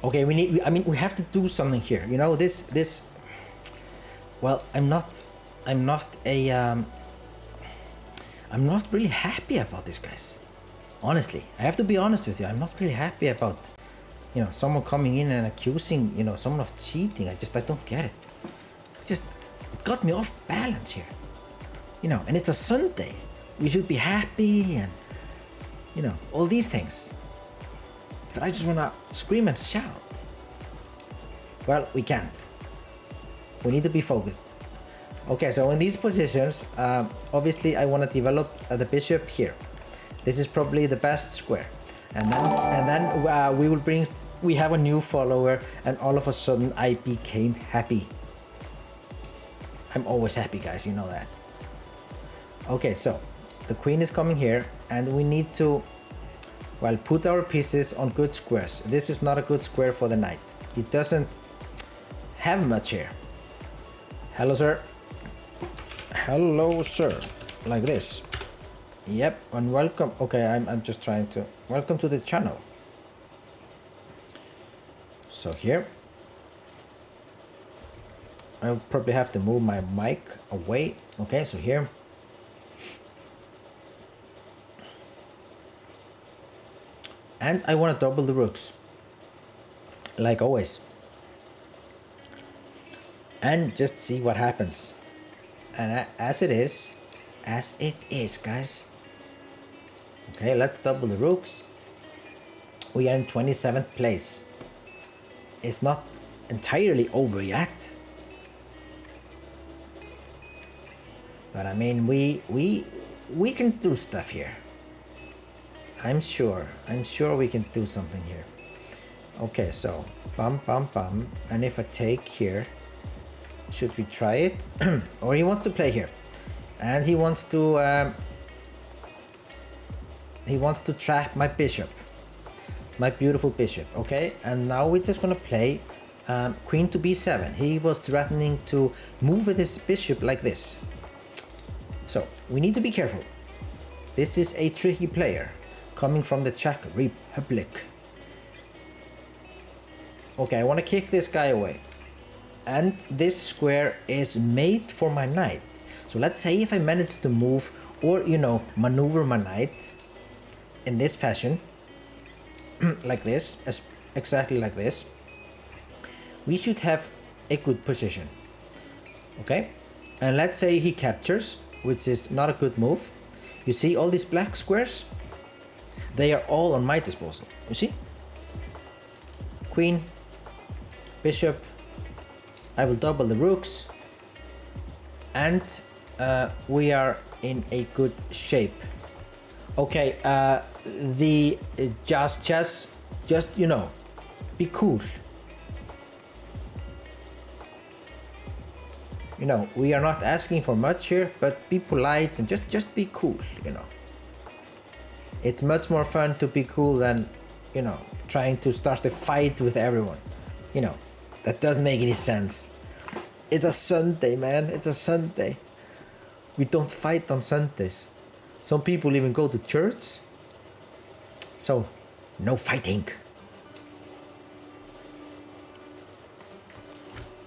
Okay, we have to do something here. You know, this. Well, I'm not really happy about this, guys. Honestly, I have to be honest with you. I'm not really happy about, you know, someone coming in and accusing, you know, someone of cheating. I don't get it. It got me off balance here. You know, and it's a Sunday. We should be happy and, you know, all these things. But I just wanna scream and shout. Well, we can't. We need to be focused. Okay, so in these positions, obviously I wanna develop the bishop here. This is probably the best square. And then we have a new follower, and all of a sudden I became happy. I'm always happy, guys, you know that. Okay, so the queen is coming here, and we need to, well, put our pieces on good squares. This is not a good square for the knight. It doesn't have much here. Hello, sir. Hello, sir. Like this. Yep, and welcome. Okay, I'm just trying to welcome to the channel. So here, I'll probably have to move my mic away. Okay, so here. And I want to double the rooks, like always, and just see what happens. And as it is, guys. Okay, let's double the rooks. We are in 27th place. It's not entirely over yet, but I mean, we can do stuff here. I'm sure we can do something here. Okay, so bum, and if I take here, should we try it? Or he wants to play here, and he wants to trap my bishop, my beautiful bishop. Okay, and now we're just gonna play queen to b7. He was threatening to move with his bishop like this, so we need to be careful. This is a tricky player coming from the Czech Republic. Okay, I want to kick this guy away, and this square is made for my knight. So let's say if I manage to move, or, you know, maneuver my knight in this fashion, like this, exactly like this, we should have a good position. Okay, and let's say he captures, which is not a good move. You see all these black squares? They are all on my disposal. You see? Queen, bishop. I will double the rooks, and we are in a good shape. Okay, just, you know, be cool. You know, we are not asking for much here, but be polite and just be cool, you know. It's much more fun to be cool than, you know, trying to start a fight with everyone, you know. That doesn't make any sense. It's a Sunday, man. It's a Sunday. We don't fight on Sundays. Some people even go to church. So, no fighting.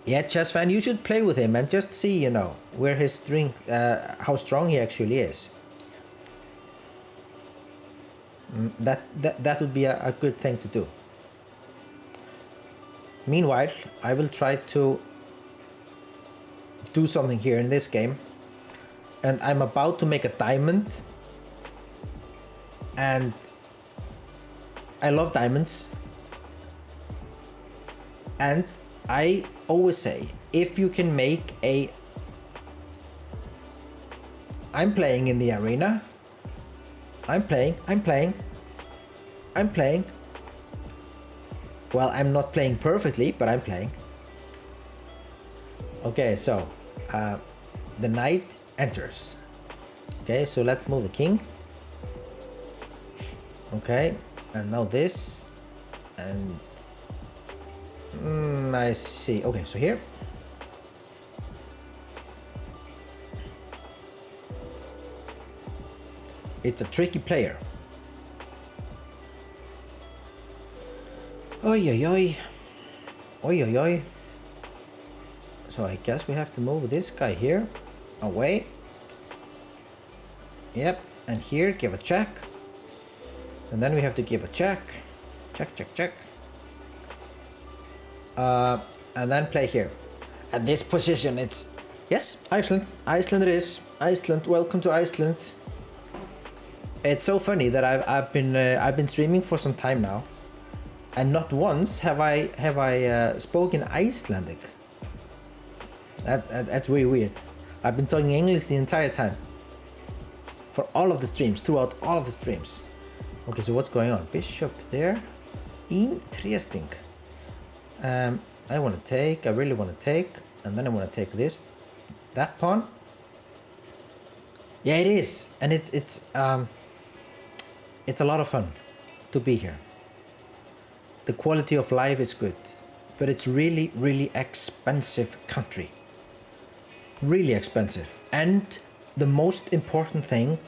Yeah, chess fan, you should play with him and just see, you know, where his strength, how strong he actually is. That would be a good thing to do. Meanwhile, I will try to do something here in this game. And I'm about to make a diamond. And I love diamonds. And I always say, if you can make a... I'm playing in the arena. I'm playing. Well, I'm not playing perfectly, but I'm playing. Okay, so the knight enters. Okay, so let's move the king. Okay, and now this, and I see. Okay, so here. It's a tricky player. Oi, oi, oi. Oi, oi, oi. So I guess we have to move this guy here away. Yep, and here give a check. And then we have to give a check. Check, check, check. And then play here. At this position, it's... Yes, Iceland. Iceland it is. Iceland, welcome to Iceland. It's so funny that I've been streaming for some time now, and not once have I spoken Icelandic. That's really weird. I've been talking English the entire time. For all of the streams, throughout all of the streams. Okay, so what's going on? Bishop there. Interesting. I want to take, I really want to take, and then I want to take this, that pawn. Yeah, it is, and it's a lot of fun to be here. The quality of life is good, but it's really, really expensive country. Really expensive. And the most important thing,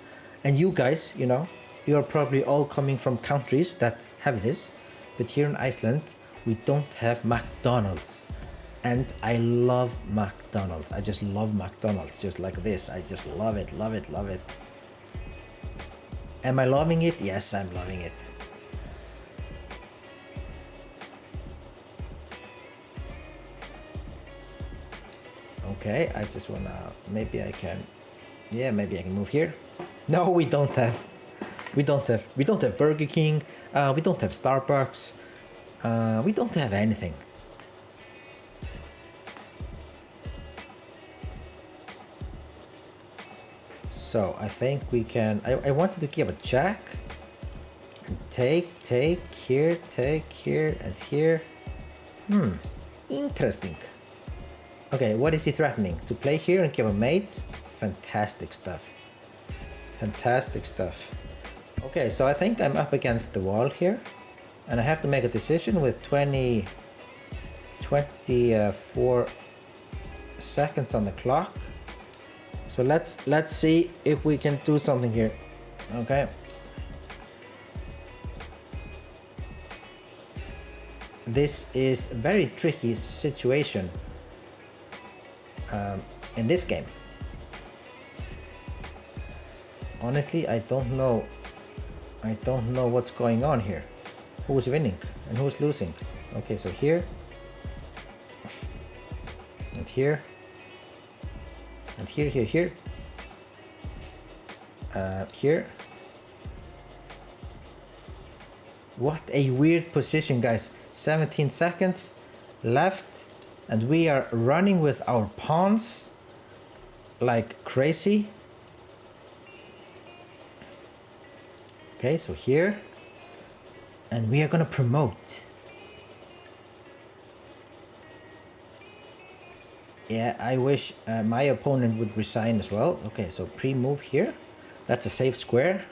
and you guys, you know, you're probably all coming from countries that have this, but here in Iceland, we don't have McDonald's. And I love McDonald's. I just love McDonald's, just like this. I just love it, love it, love it. Am I loving it? Yes, I'm loving it. Okay, I just wanna, maybe I can, yeah, maybe I can move here. No, we don't have Burger King, we don't have Starbucks, we don't have anything. So I think we can, I wanted to give a check and take here, and here. Interesting. Okay, what is he threatening? To play here and give a mate? Fantastic stuff. Fantastic stuff. Okay, so I think I'm up against the wall here, and I have to make a decision with 24 seconds on the clock. So let's see if we can do something here. Okay. This is a very tricky situation in this game. Honestly, I don't know what's going on here. Who's winning and who's losing? Okay, so here and here and here. Here. What a weird position, guys. 17 seconds left, and we are running with our pawns like crazy. Okay, so here, and we are gonna promote. Yeah, I wish my opponent would resign as well. Okay, so pre-move here. That's a safe square.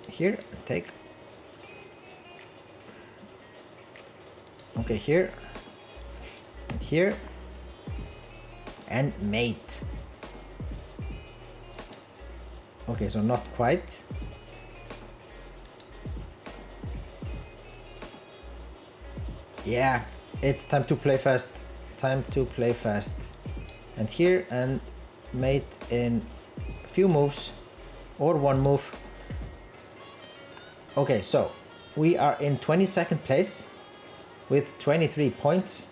Here, take. Okay, here and here and mate. Okay, so not quite. Yeah, it's time to play fast. Time to play fast. And here and mate in a few moves or one move. Okay, so we are in 22nd place with 23 points.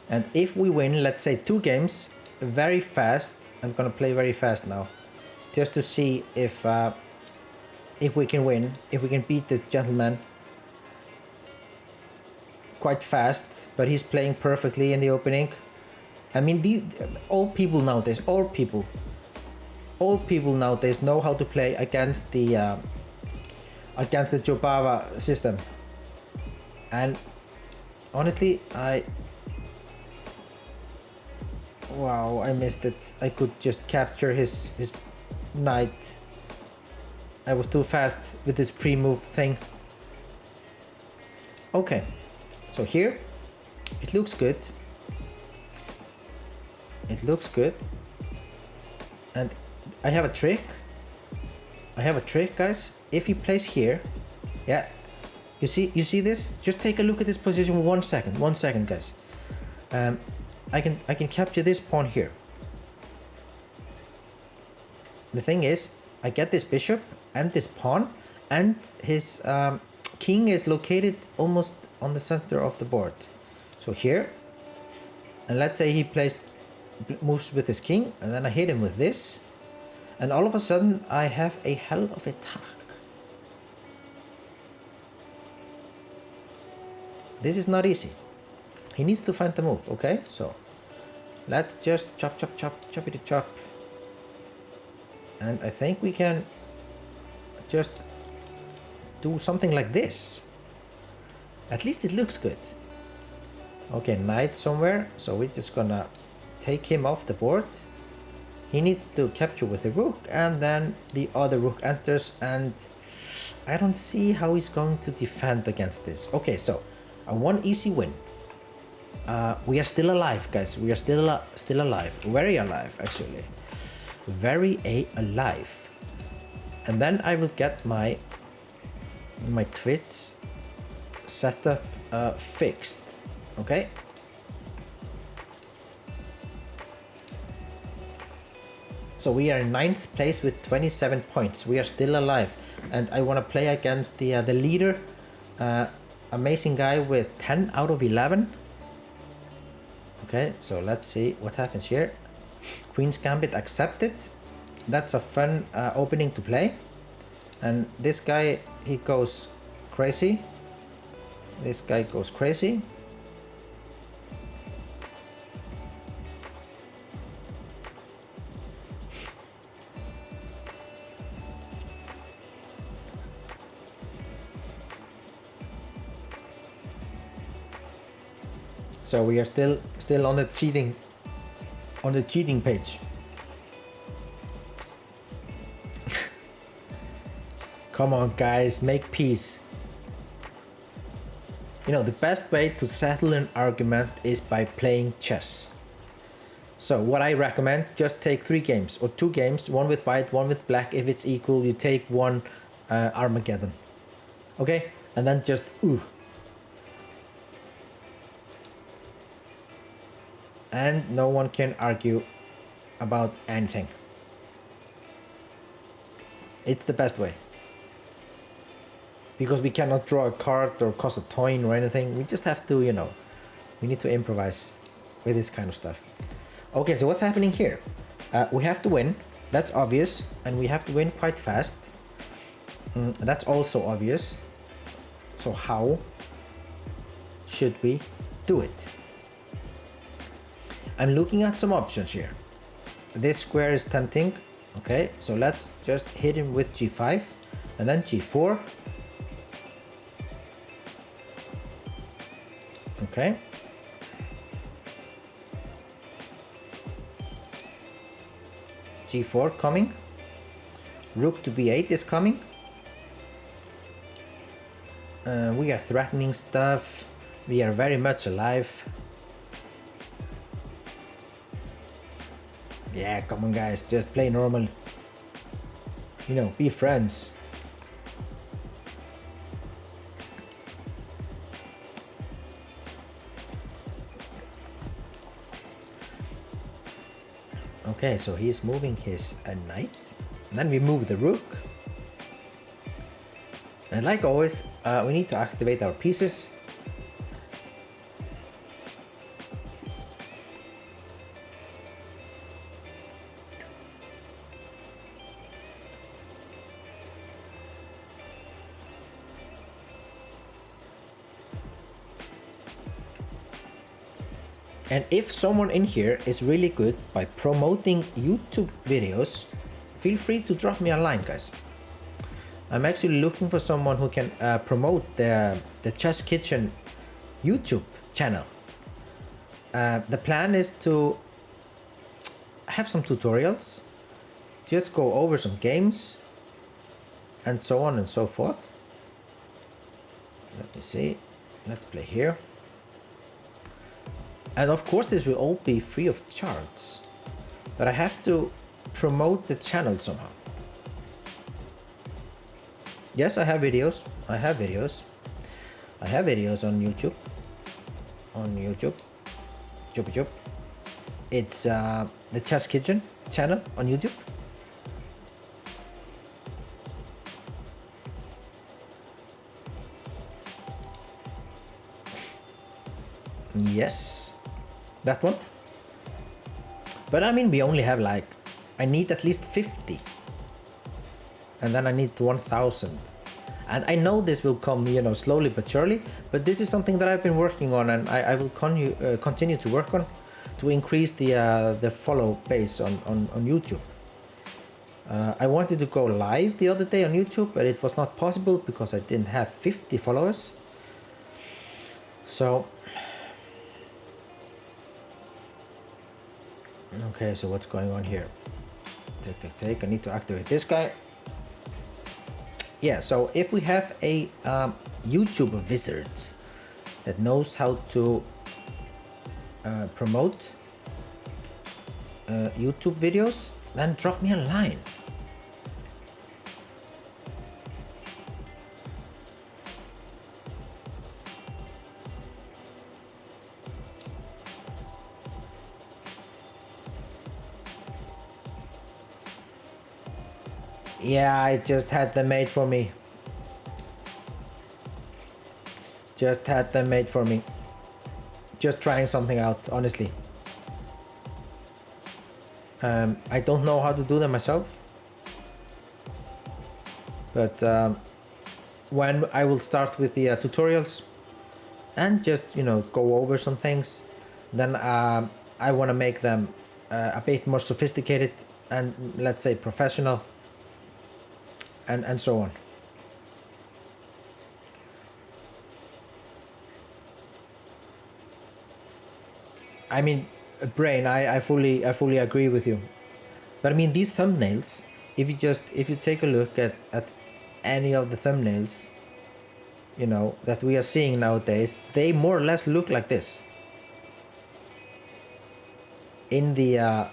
And if we win, let's say 2 games very fast, I'm gonna play very fast now, just to see if we can win, if we can beat this gentleman quite fast. But he's playing perfectly in the opening. I mean, all people nowadays know how to play against the Jobava system. And honestly, wow, I missed it. I could just capture his knight. I was too fast with this pre-move thing. Okay, so here it looks good. It looks good. And I have a trick. Guys. If he plays here, yeah, you see this? Just take a look at this position 1 second. 1 second, guys. I can capture this pawn here. The thing is, I get this bishop and this pawn, and his king is located almost on the center of the board. So here, and let's say he moves with his king, and then I hit him with this, and all of a sudden I have a hell of attack. This is not easy. He needs to find the move. Okay, so let's just chop, choppity chop. And I think we can just do something like this. At least it looks good. Okay, knight somewhere. So we're just gonna take him off the board. He needs to capture with the rook, and then the other rook enters, and I don't see how he's going to defend against this. Okay, so a one easy win. We are still alive, guys. We are still alive. Very alive, actually. Very alive. And then I will get my twits setup fixed. Okay. So we are in 9th place with 27 points. We are still alive, and I want to play against the leader, amazing guy with 10 out of 11. Okay, so let's see what happens here. Queen's Gambit accepted. That's a fun opening to play. And this guy, he goes crazy. This guy goes crazy. So we are still on the cheating page. Come on, guys, make peace. You know, the best way to settle an argument is by playing chess. So what I recommend, just take 3 games or 2 games, one with white, one with black. If it's equal, you take one Armageddon. Okay, and then just and no one can argue about anything. It's the best way. Because we cannot draw a card or cause a coin or anything. We just have to, you know, we need to improvise with this kind of stuff. Okay, so what's happening here? We have to win. That's obvious. And we have to win quite fast. That's also obvious. So how should we do it? I'm looking at some options here. This square is tempting. Okay, so let's just hit him with g5 and then g4. Okay. g4 coming. Rook to b8 is coming. We are threatening stuff. We are very much alive. Yeah, come on guys, just play normal. You know, be friends. Okay, so he's moving his knight. Then we move the rook. And like always, we need to activate our pieces. And if someone in here is really good by promoting YouTube videos, feel free to drop me a line, guys. I'm actually looking for someone who can promote the TheChessKitchen YouTube channel. The plan is to have some tutorials, just go over some games, and so on and so forth. Let me see. Let's play here. And of course this will all be free of charge, but I have to promote the channel somehow. Yes, I have videos. I have videos on YouTube. Chup. It's the TheChessKitchen channel on YouTube. Yes, that one. But I mean, we only have like, I need at least 50. And then I need 1000. And I know this will come, you know, slowly but surely, but this is something that I've been working on, and I will continue to work on to increase the follow base on YouTube. I wanted to go live the other day on YouTube, but it was not possible because I didn't have 50 followers. So, okay, so what's going on here? Take, I need to activate this guy. Yeah, so if we have a YouTube wizard that knows how to promote YouTube videos, then drop me a line. Yeah, I just had them made for me. Just trying something out, honestly. I don't know how to do them myself. But when I will start with the tutorials and just, you know, go over some things, then I want to make them a bit more sophisticated and, let's say, professional. And so on. I mean, Brain, I fully agree with you. But I mean, these thumbnails, if you take a look at any of the thumbnails, you know, that we are seeing nowadays, they more or less look like this. In the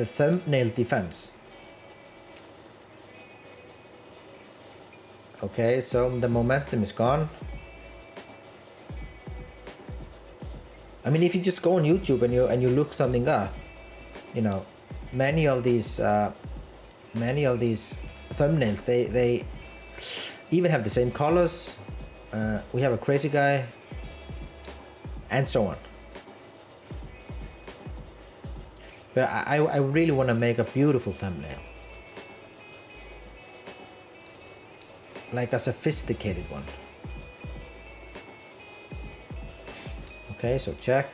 thumbnail defense. Okay, so the momentum is gone. I mean, if you just go on YouTube and you look something up, you know, many of these thumbnails, they even have the same colors. We have a crazy guy, and so on. But I really want to make a beautiful thumbnail. Like a sophisticated one. Okay, so check.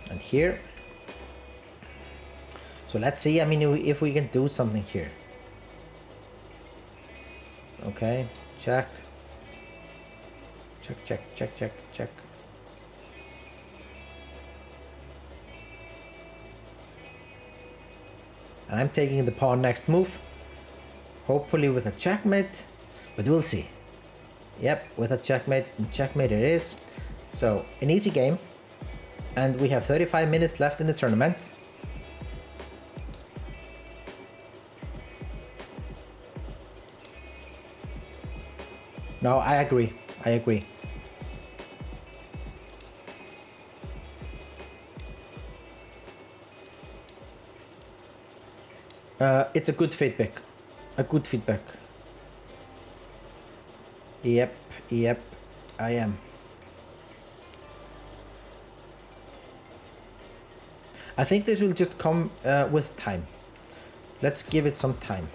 And here. So let's see, I mean, if we can do something here. Okay, check. And I'm taking the pawn next move. Hopefully with a checkmate, but we'll see. Yep, with a checkmate, and checkmate it is. So, an easy game. And we have 35 minutes left in the tournament. No, I agree. I agree. It's a good feedback. A good feedback. Yep, yep, I am. I think this will just come with time. Let's give it some time.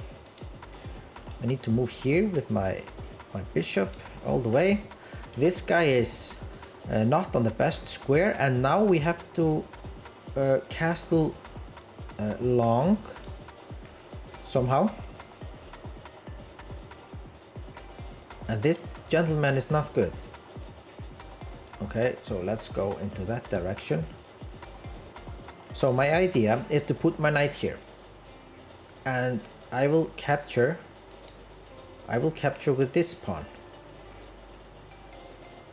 I need to move here with my bishop all the way. This guy is not on the best square, and now we have to castle long somehow. And this gentleman is not good. Okay, so let's go into that direction. So my idea is to put my knight here. And I will capture with this pawn.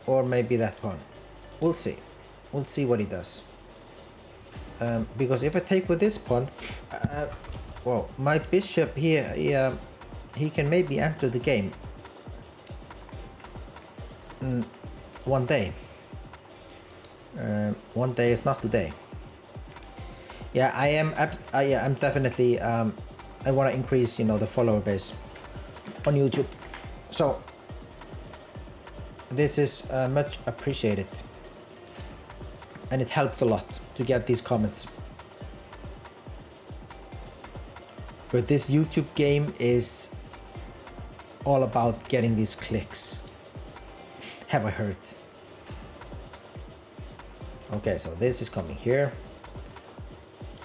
Or maybe that pawn. We'll see. We'll see what he does. Because if I take with this pawn, well, my bishop here, he can maybe enter the game one day. One day is not today. Yeah, I'm definitely. I want to increase, the follower base on YouTube. So this is much appreciated, and it helps a lot to get these comments. But this YouTube game is all about getting these clicks. Have I heard? Okay, so this is coming here.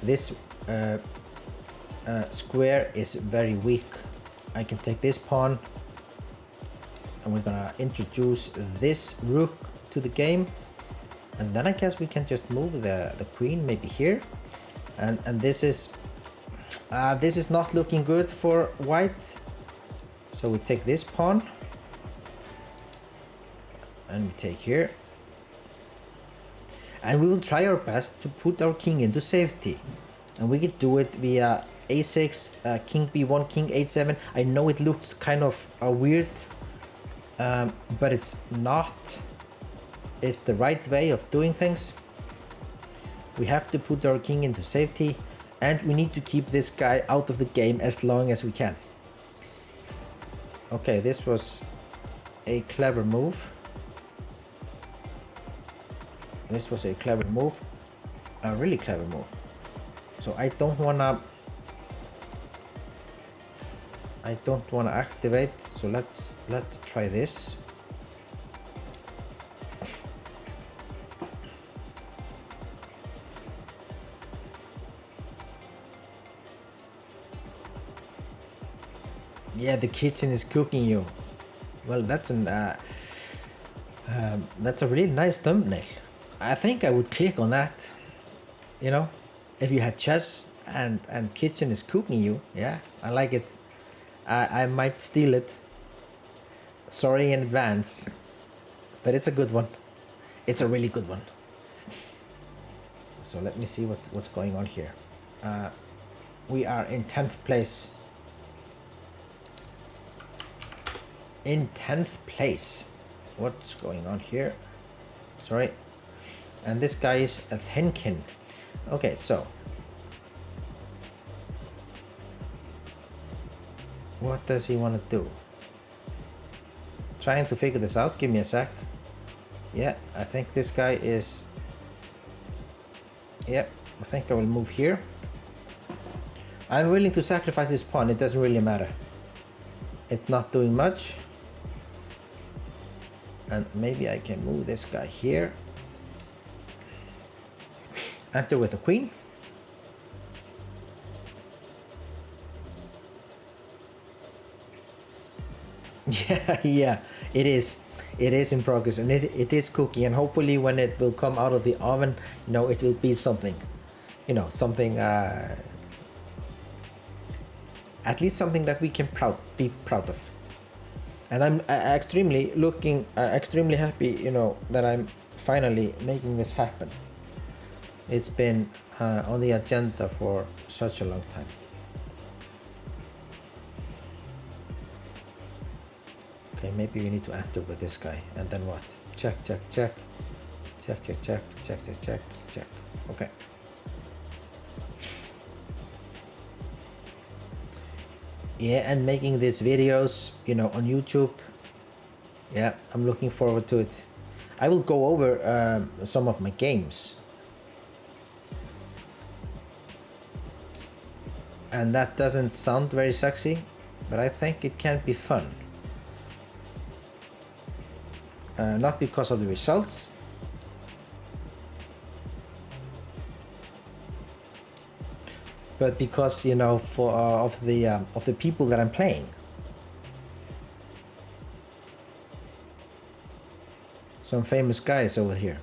This square is very weak. I can take this pawn, and we're gonna introduce this rook to the game, and then I guess we can just move the queen maybe here, and this is not looking good for white. So we take this pawn, and we take here, and we will try our best to put our king into safety, and we can do it via a6, king b1, king h7. I know it looks kind of weird, but it's not. It's the right way of doing things. We have to put our king into safety, and we need to keep this guy out of the game as long as we can. Okay, this was a clever move. This was a clever move, a really clever move. So I don't wanna activate. So let's try this. Yeah, the kitchen is cooking you. Well, that's a really nice thumbnail. I think I would click on that. If you had chess and kitchen is cooking you. Yeah, I like it. I might steal it. Sorry in advance, but it's a good one. It's a really good one. So let me see what's going on here. We are in 10th place. In 10th place. What's going on here? Sorry. And this guy is a Thenkin. Okay, so what does he want to do? Trying to figure this out. Give me a sec. Yeah, I think this guy is... Yeah, I think I will move here. I'm willing to sacrifice this pawn. It doesn't really matter. It's not doing much. And maybe I can move this guy here. Enter with the queen. Yeah, it is in progress, and it is cooking, and hopefully when it will come out of the oven, it will be something, something at least something that we can be proud of. And I'm extremely happy, you know, that I'm finally making this happen. It's been on the agenda for such a long time. Okay, maybe we need to enter with this guy, and then what? Check, check, check, check, check, check, check, check, check, check. Okay. Yeah, and making these videos, you know, on YouTube. Yeah, I'm looking forward to it. I will go over some of my games. And that doesn't sound very sexy, but I think it can be fun. Not because of the results, but because, you know, of the people that I'm playing. Some famous guys over here.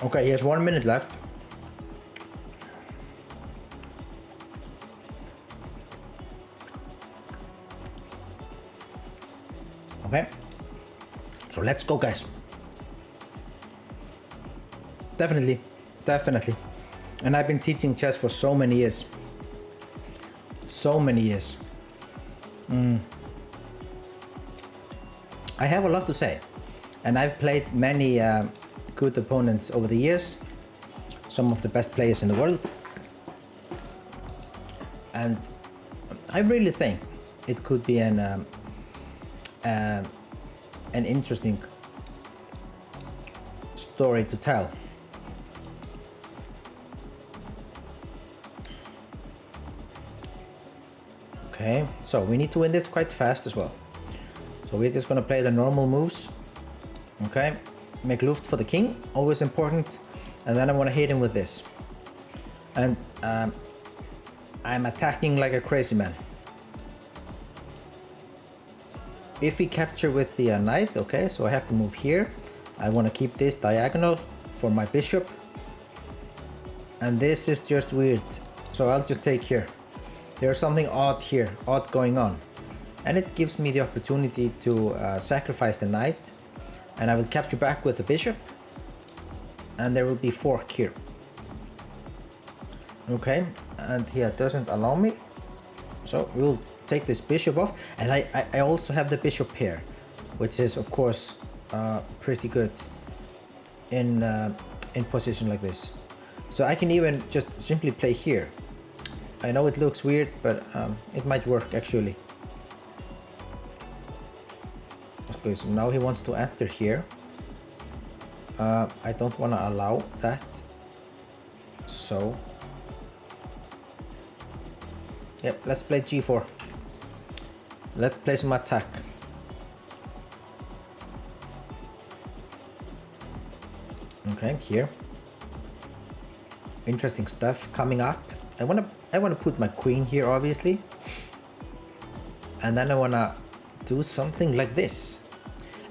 Okay, he has 1 minute left. Okay, so let's go, guys. Definitely, definitely. And I've been teaching chess for so many years. So many years. I have a lot to say. And I've played many good opponents over the years. Some of the best players in the world. And I really think it could be an interesting story to tell. Okay, so we need to win this quite fast as well. So we're just gonna play the normal moves. Okay, make Luft for the king, always important. And then I wanna hit him with this. And I'm attacking like a crazy man. If we capture with the knight, okay, so I have to move here. I want to keep this diagonal for my bishop. And this is just weird. So I'll just take here. There's something odd here, odd going on. And it gives me the opportunity to sacrifice the knight. And I will capture back with the bishop. And there will be fork here. Okay, and he doesn't allow me. So we will take this bishop off, and I also have the bishop here, which is of course pretty good in position like this. So I can even just simply play here. I know it looks weird, but it might work actually. Okay, so now he wants to enter here. I don't want to allow that. So yep, let's play g4. Let's play some attack. Okay, here. Interesting stuff coming up. I wanna put my queen here, obviously. And then I wanna do something like this.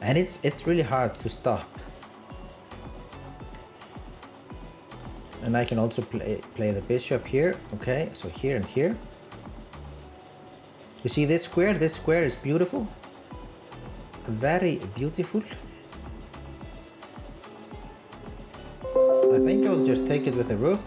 And it's really hard to stop. And I can also play the bishop here. Okay, so here and here. You see this square? This square is beautiful. Very beautiful. I think I'll just take it with a rook.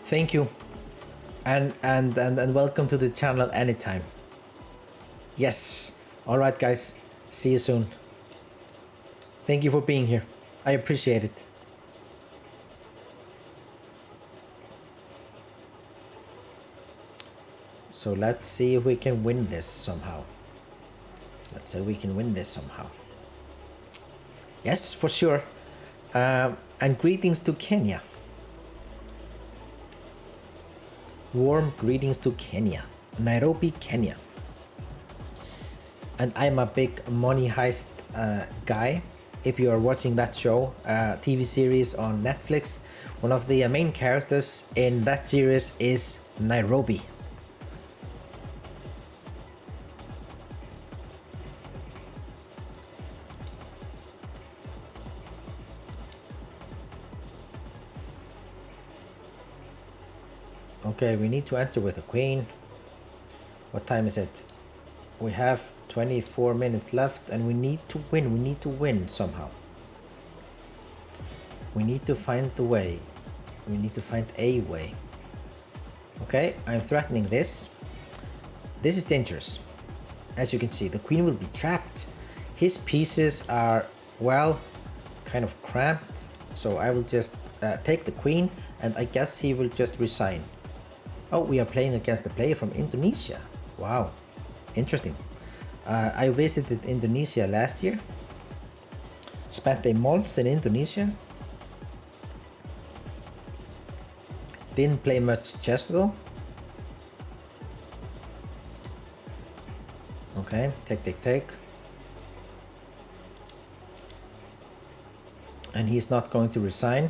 Thank you. And welcome to the channel anytime. Yes. All right, guys. See you soon. Thank you for being here. I appreciate it. So let's see if we can win this somehow. Let's say we can win this somehow. Yes, for sure. And greetings to Kenya. Warm greetings to Kenya, Nairobi, Kenya. And I'm a big Money Heist guy. If you are watching that show, TV series on Netflix, one of the main characters in that series is Nairobi. Okay, we need to enter with a queen. What time is it? We have 24 minutes left and we need to win. We need to win somehow. We need to find the way. We need to find a way. Okay, I'm threatening this. This is dangerous. As you can see, the queen will be trapped. His pieces are, well, kind of cramped. So I will just take the queen and I guess he will just resign. Oh, we are playing against a player from Indonesia. Wow, interesting. I visited Indonesia last year. Spent a month in Indonesia. Didn't play much chess though. Okay, take. And he's not going to resign.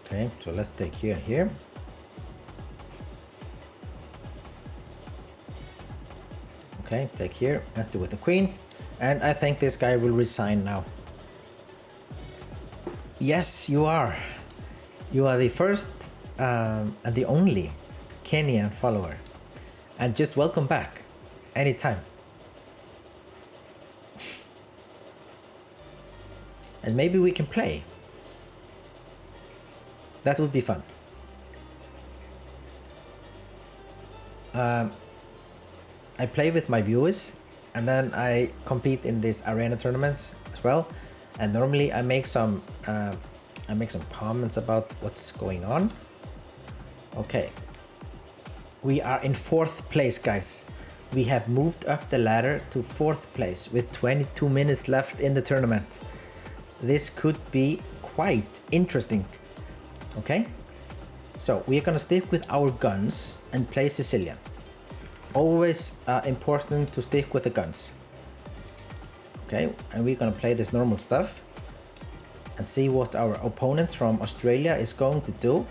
Okay, so let's take here and here. Okay, take here, enter with the queen. And I think this guy will resign now. Yes, you are. You are the first and the only Kenyan follower. And just welcome back anytime. And maybe we can play. That would be fun. I play with my viewers and then I compete in these arena tournaments as well. And normally I make some comments about what's going on. Okay. We are in 4th place, guys. We have moved up the ladder to 4th place with 22 minutes left in the tournament. This could be quite interesting. Okay, so we are gonna stick with our guns and play Sicilian. Always important to stick with the guns. Okay, and we're gonna play this normal stuff and see what our opponents from Australia is going to do.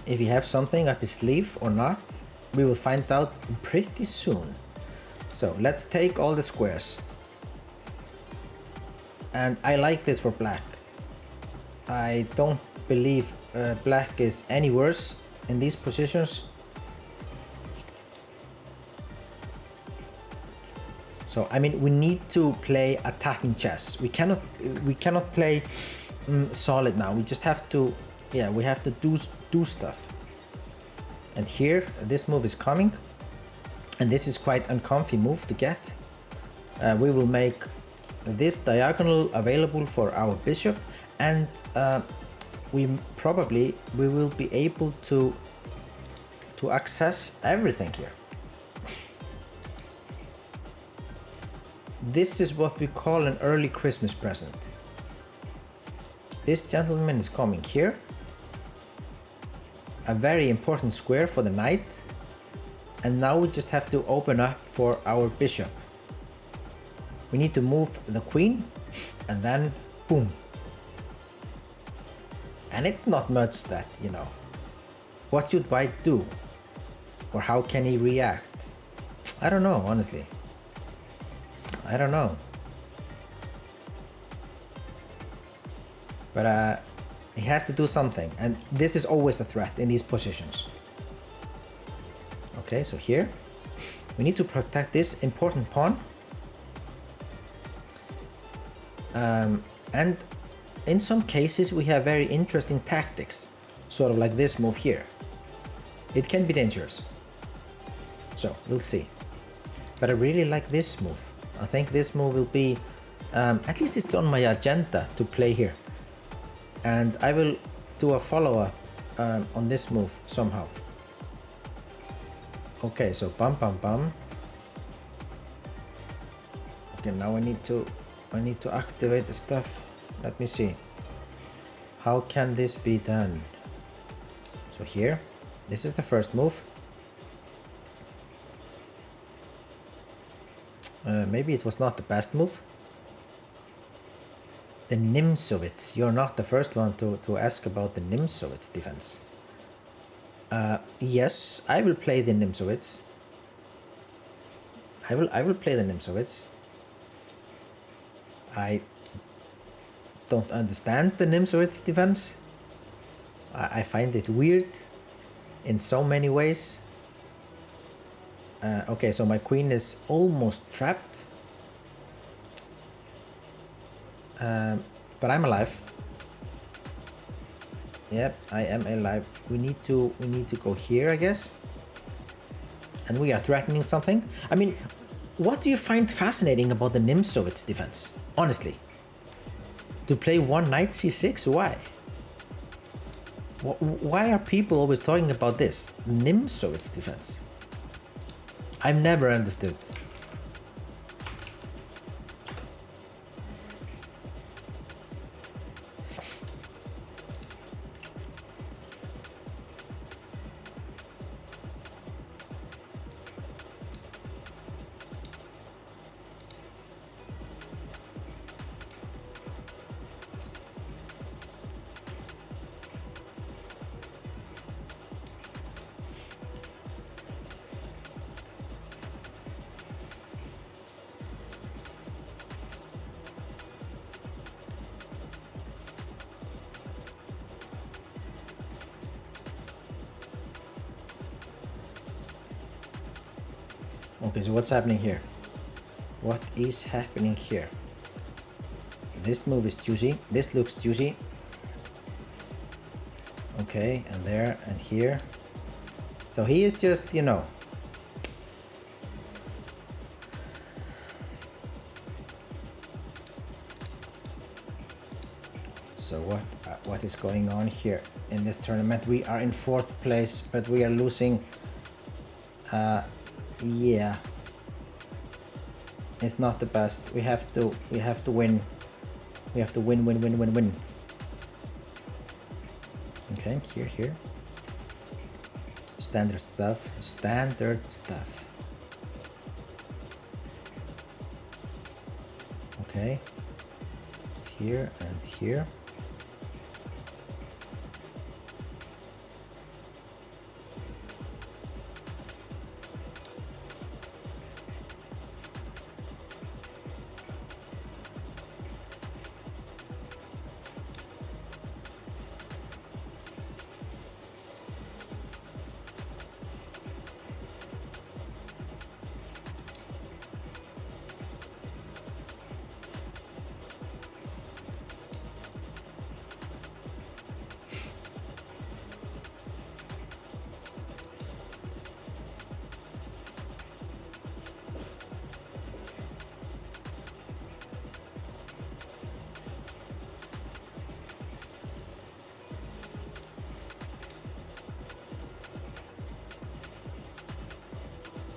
If he have something up his sleeve or not, we will find out pretty soon. So let's take all the squares. And I like this for black. I don't believe black is any worse in these positions. So I mean, we need to play attacking chess. We cannot play solid now. We just have to, yeah, we have to do stuff. And here, this move is coming, and this is quite uncomfy move to get. We will make this diagonal available for our bishop, and we will be able to access everything here. This is what we call an early Christmas present. This gentleman is coming here. A very important square for the knight. And now we just have to open up for our bishop. We need to move the queen and then boom. And it's not much that, you know. What should white do? Or how can he react? I don't know, honestly. I don't know. But he has to do something, and this is always a threat in these positions. Okay, so here we need to protect this important pawn. And in some cases we have very interesting tactics, sort of like this move here. It can be dangerous. So we'll see. But I really like this move. I think this move will be, at least it's on my agenda to play here. And I will do a follow-up on this move somehow. Okay, so bam bam bam. Okay, now I need to I need to activate the stuff. Let me see. How can this be done? So here, this is the first move. Maybe it was not the best move. The Nimzowitz. You're not the first one to ask about the Nimzowitz defense. Yes, I will play the Nimzowitz. I will play the Nimzowitz. I don't understand the Nimzowitz defense. I find it weird in so many ways. Okay, so my queen is almost trapped. But I'm alive. Yep, I am alive. We need to go here, I guess. And we are threatening something. I mean, what do you find fascinating about the Nimzowitz defense? Honestly. To play one knight c6? Why? Why are people always talking about this? Nimzowitz defense. I've never understood. Okay, so what's happening here? What is happening here? This move is juicy. This looks juicy. Okay, and there and here. So he is just, you know. So what is going on here in this tournament? We are in 4th place, but we are losing. Yeah, it's not the best. We have to win. We have to win. Okay, here. Standard stuff. Okay, here and here.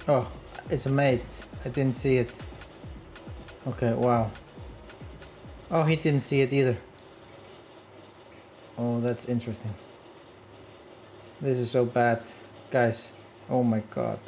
Oh, it's a mate. I didn't see it. Okay, wow. Oh, he didn't see it either. Oh, that's interesting. This is so bad. Guys, oh my god.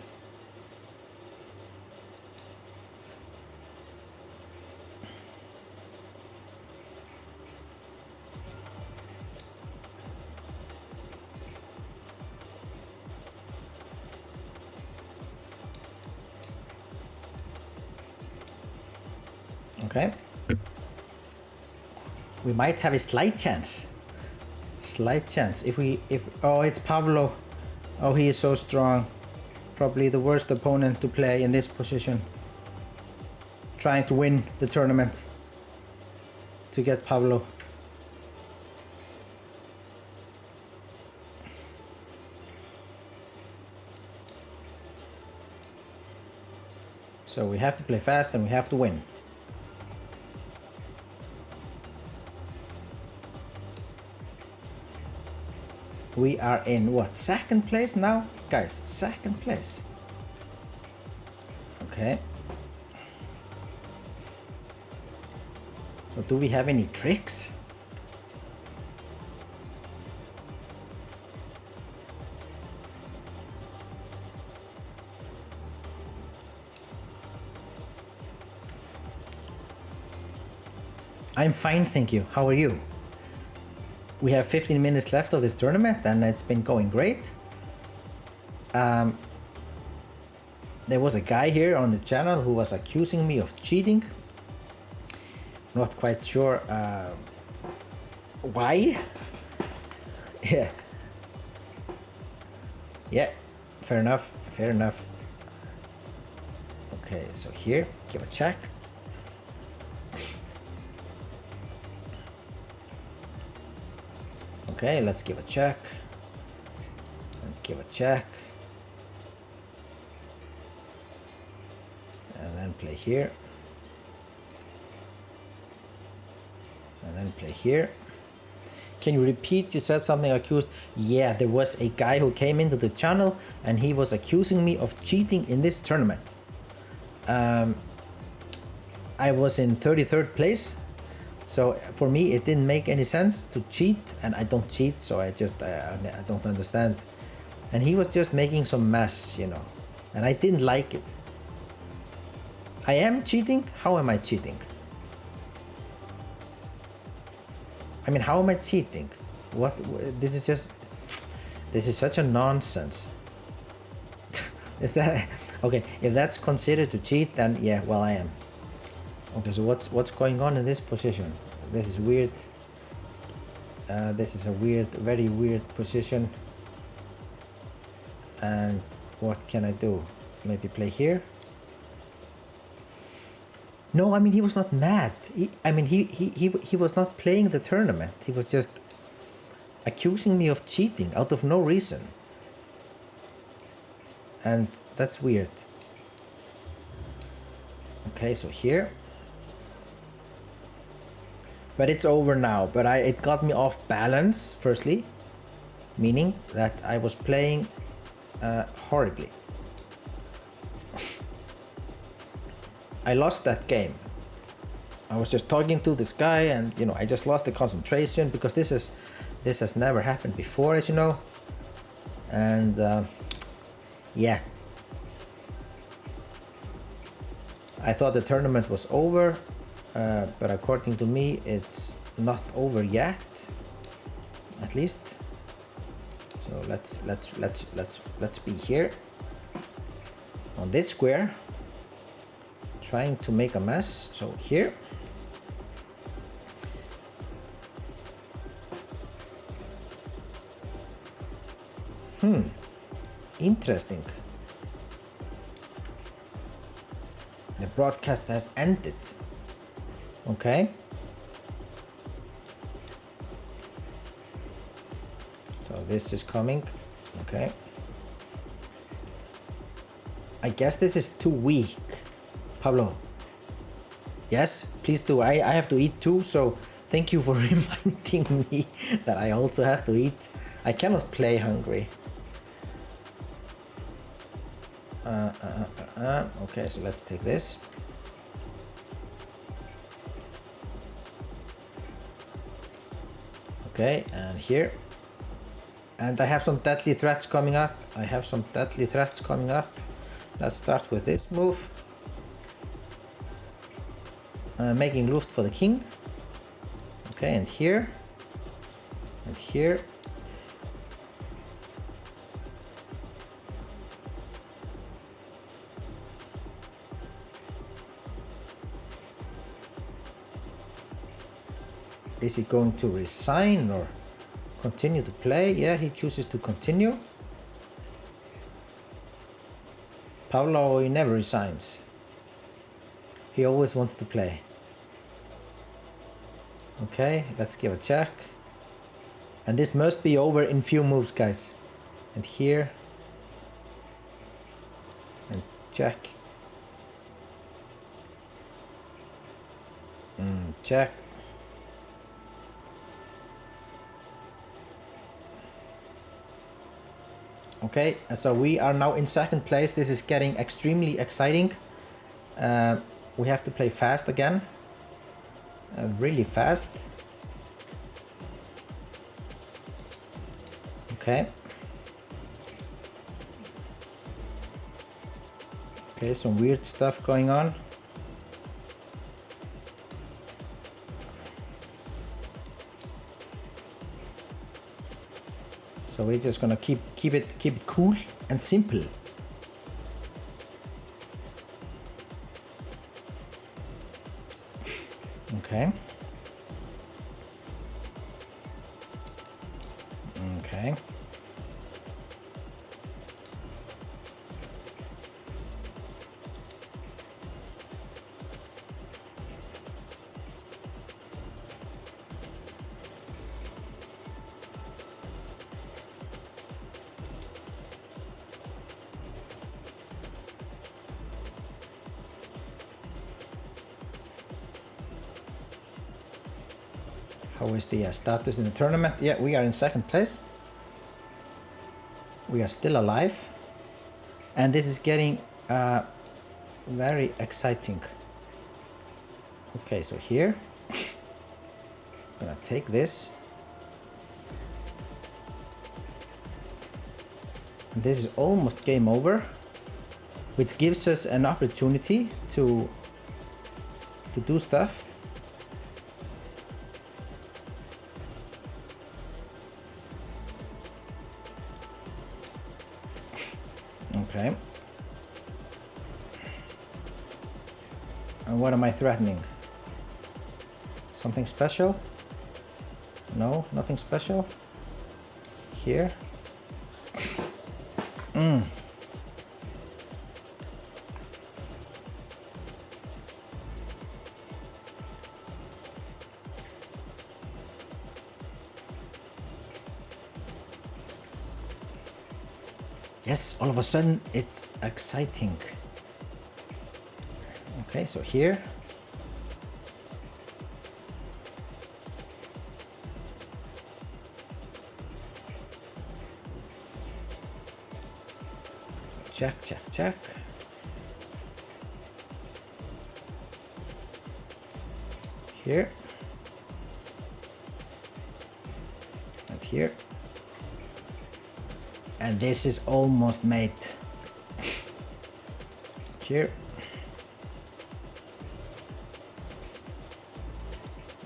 Okay. We might have a slight chance. Oh, it's Pavlo. Oh, he is so strong. Probably the worst opponent to play in this position. Trying to win the tournament. To get Pavlo. So we have to play fast and we have to win. We are in what, 2nd place now? Guys, 2nd place. Okay. do we have any tricks? I'm fine, thank you. How are you? We have 15 minutes left of this tournament and it's been going great. There was a guy here on the channel who was accusing me of cheating. Not quite sure why. Yeah. Yeah, fair enough, fair enough. Okay, so here, give a check. Okay, let's give a check. And give a check. And then play here. And then play here. Can you repeat? You said something accused. Yeah, there was a guy who came into the channel and he was accusing me of cheating in this tournament. I was in 33rd place. So for me, it didn't make any sense to cheat, and I don't cheat, so I don't understand. And he was just making some mess, you know, and I didn't like it. I am cheating? How am I cheating? I mean, how am I cheating? What? This is such a nonsense. Is that okay? If that's considered to cheat, then yeah, well, I am. Okay, so what's going on in this position? This is weird. This is a weird, very weird position. And what can I do? Maybe play here? No, I mean, he was not mad. He was not playing the tournament. He was just accusing me of cheating out of no reason. And that's weird. Okay, so here. But it's over now. But it got me off balance, firstly. Meaning that I was playing horribly. I lost that game. I was just talking to this guy and, you know, I just lost the concentration because this has never happened before, as you know. And yeah. I thought the tournament was over. But according to me, it's not over yet, at least. So let's be here on this square, trying to make a mess. So here, interesting. The broadcast has ended. Okay. So this is coming. Okay. I guess this is too weak. Pablo. Yes, please do. I have to eat too, so thank you for reminding me that I also have to eat. I cannot play hungry. Okay, so let's take this. Okay, and here. And I have some deadly threats coming up. Let's start with this move. Making Luft for the king. Okay, and here. And here. Is he going to resign or continue to play? Yeah, he chooses to continue. Pablo, he never resigns. He always wants to play. Okay, let's give a check. And this must be over in few moves, guys. And here. And check. Check. Okay, so we are now in second place. This is getting extremely exciting. We have to play fast again. really fast. Okay. Okay, some weird stuff going on. So we're just gonna keep it cool and simple. Okay. Okay. How is the status in the tournament? Yeah, we are in second place. We are still alive. And this is getting very exciting. Okay, so here, I'm gonna take this. And this is almost game over, which gives us an opportunity to do stuff. Okay. And what am I threatening? Something special? No, nothing special. Here. Yes, all of a sudden it's exciting. Okay, so here. Check, check, check. Here. And here. And this is almost made. Here.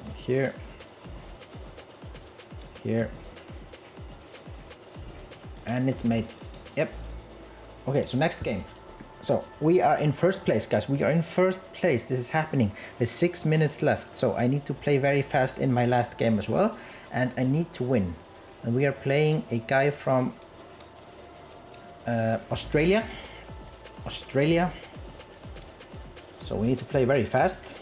And here. Here. And it's made. Yep. Okay, so next game. So we are in first place, guys. We are in first place. This is happening. There's 6 minutes left. So I need to play very fast in my last game as well. And I need to win. And we are playing a guy from Australia. So we need to play very fast.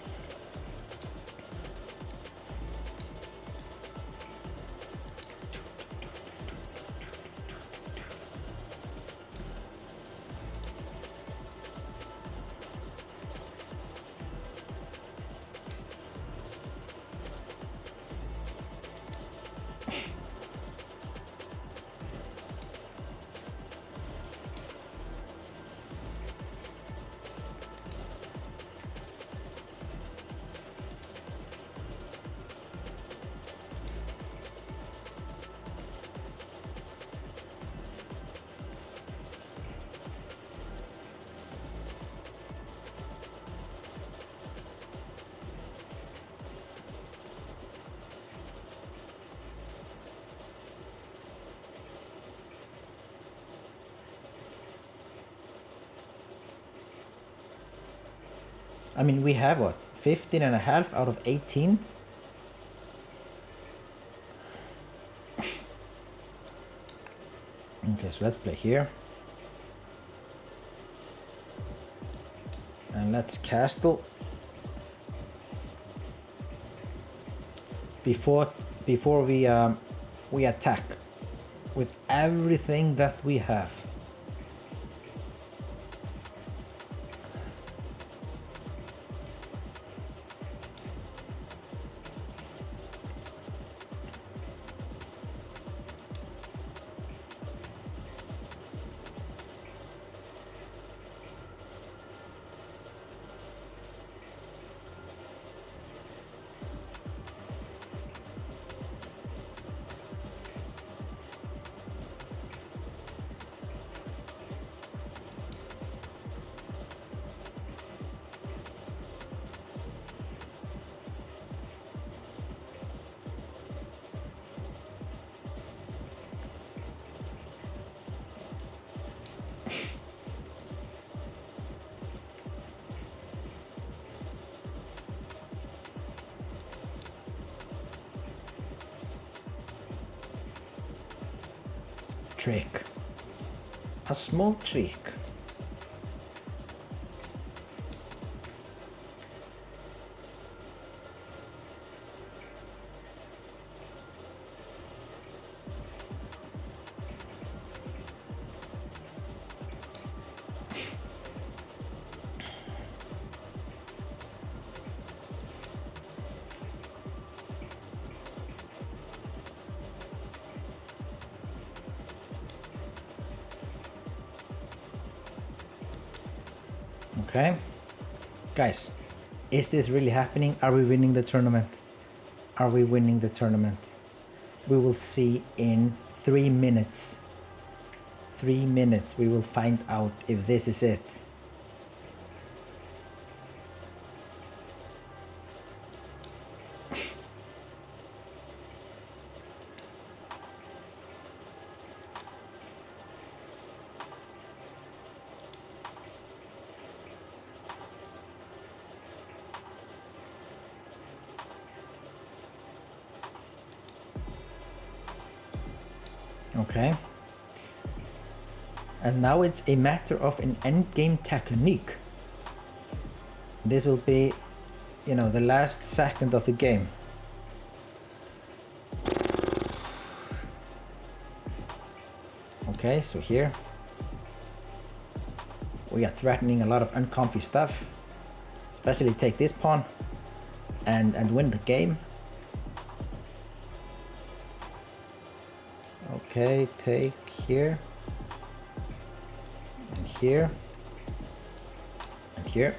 I mean, we have what? 15 and a half out of 18? Okay, so let's play here. And let's castle. Before we attack with everything that we have. Trick. A small trick. Okay, guys, is this really happening? Are we winning the tournament? Are we winning the tournament? We will see in 3 minutes. 3 minutes, we will find out if this is it. Okay, and now it's a matter of an endgame technique. This will be, you know, the last second of the game. Okay, so here we are threatening a lot of uncomfy stuff, especially take this pawn and win the game. Okay, take here, and here, and here.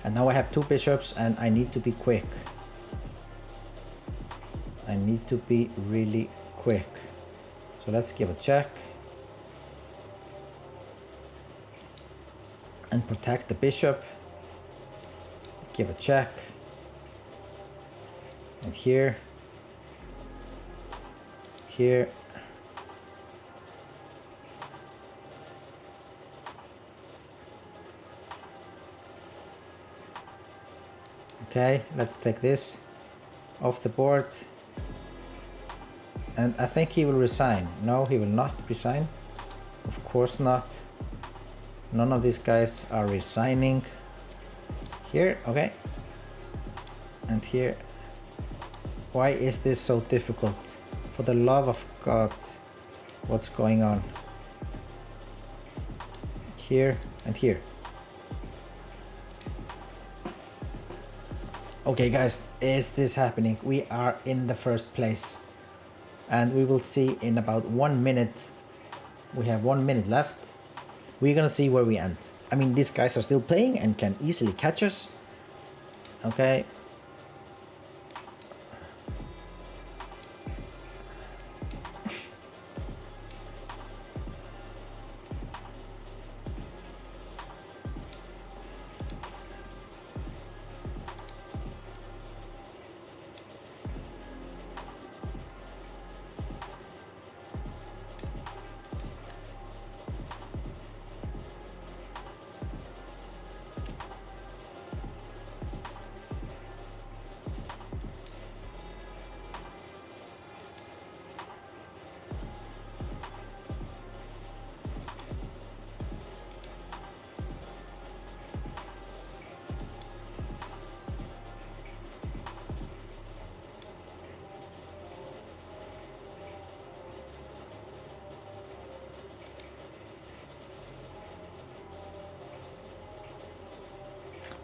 And now I have 2 bishops and I need to be quick. I need to be really quick. So let's give a check. And protect the bishop. Give a check. And here. Here. Okay, let's take this off the board. And I think he will resign. No, he will not resign. Of course not. None of these guys are resigning. Here, okay. And here. Why is this so difficult? For the love of God, what's going on? Here and here. Okay guys, is this happening? We are in the first place. And we will see in about 1 minute. We have 1 minute left. We're gonna see where we end. I mean, these guys are still playing and can easily catch us. Okay.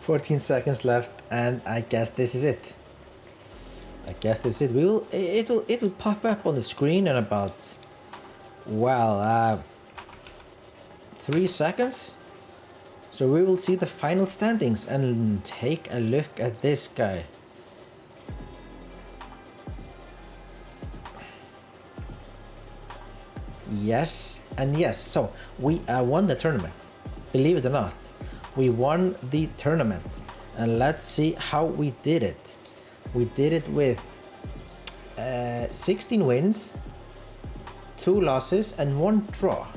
"14 seconds left, and I guess this is it. I guess this is it. It will pop up on the screen in about, well, 3 seconds. So we will see the final standings and take a look at this guy. Yes and yes. So we won the tournament. Believe it or not, we won the tournament. And let's see how we did it. We did it with 16 wins, 2 losses and 1 draw.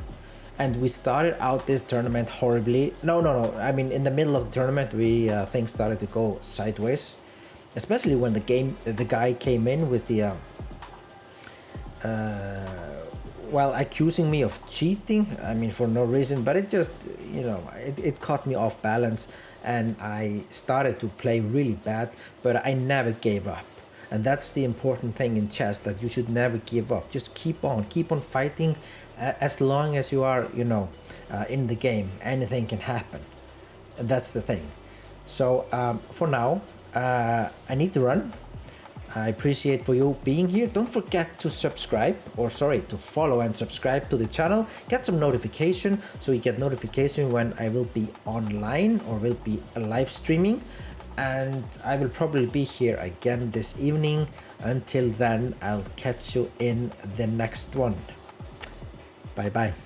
And we started out this tournament horribly. No, I mean, in the middle of the tournament, things started to go sideways, especially when the guy came in with the well, accusing me of cheating. I mean, for no reason, but it just, you know, it caught me off balance, and I started to play really bad. But I never gave up. And that's the important thing in chess, that you should never give up. Just keep on fighting. As long as you are, you know, in the game, anything can happen. And that's the thing. So for now, I need to run. I appreciate for you being here. Don't forget to subscribe, or sorry, to follow and subscribe to the channel. Get some notification, so you get notification when I will be online or will be live streaming. And I will probably be here again this evening. Until then, I'll catch you in the next one. Bye bye.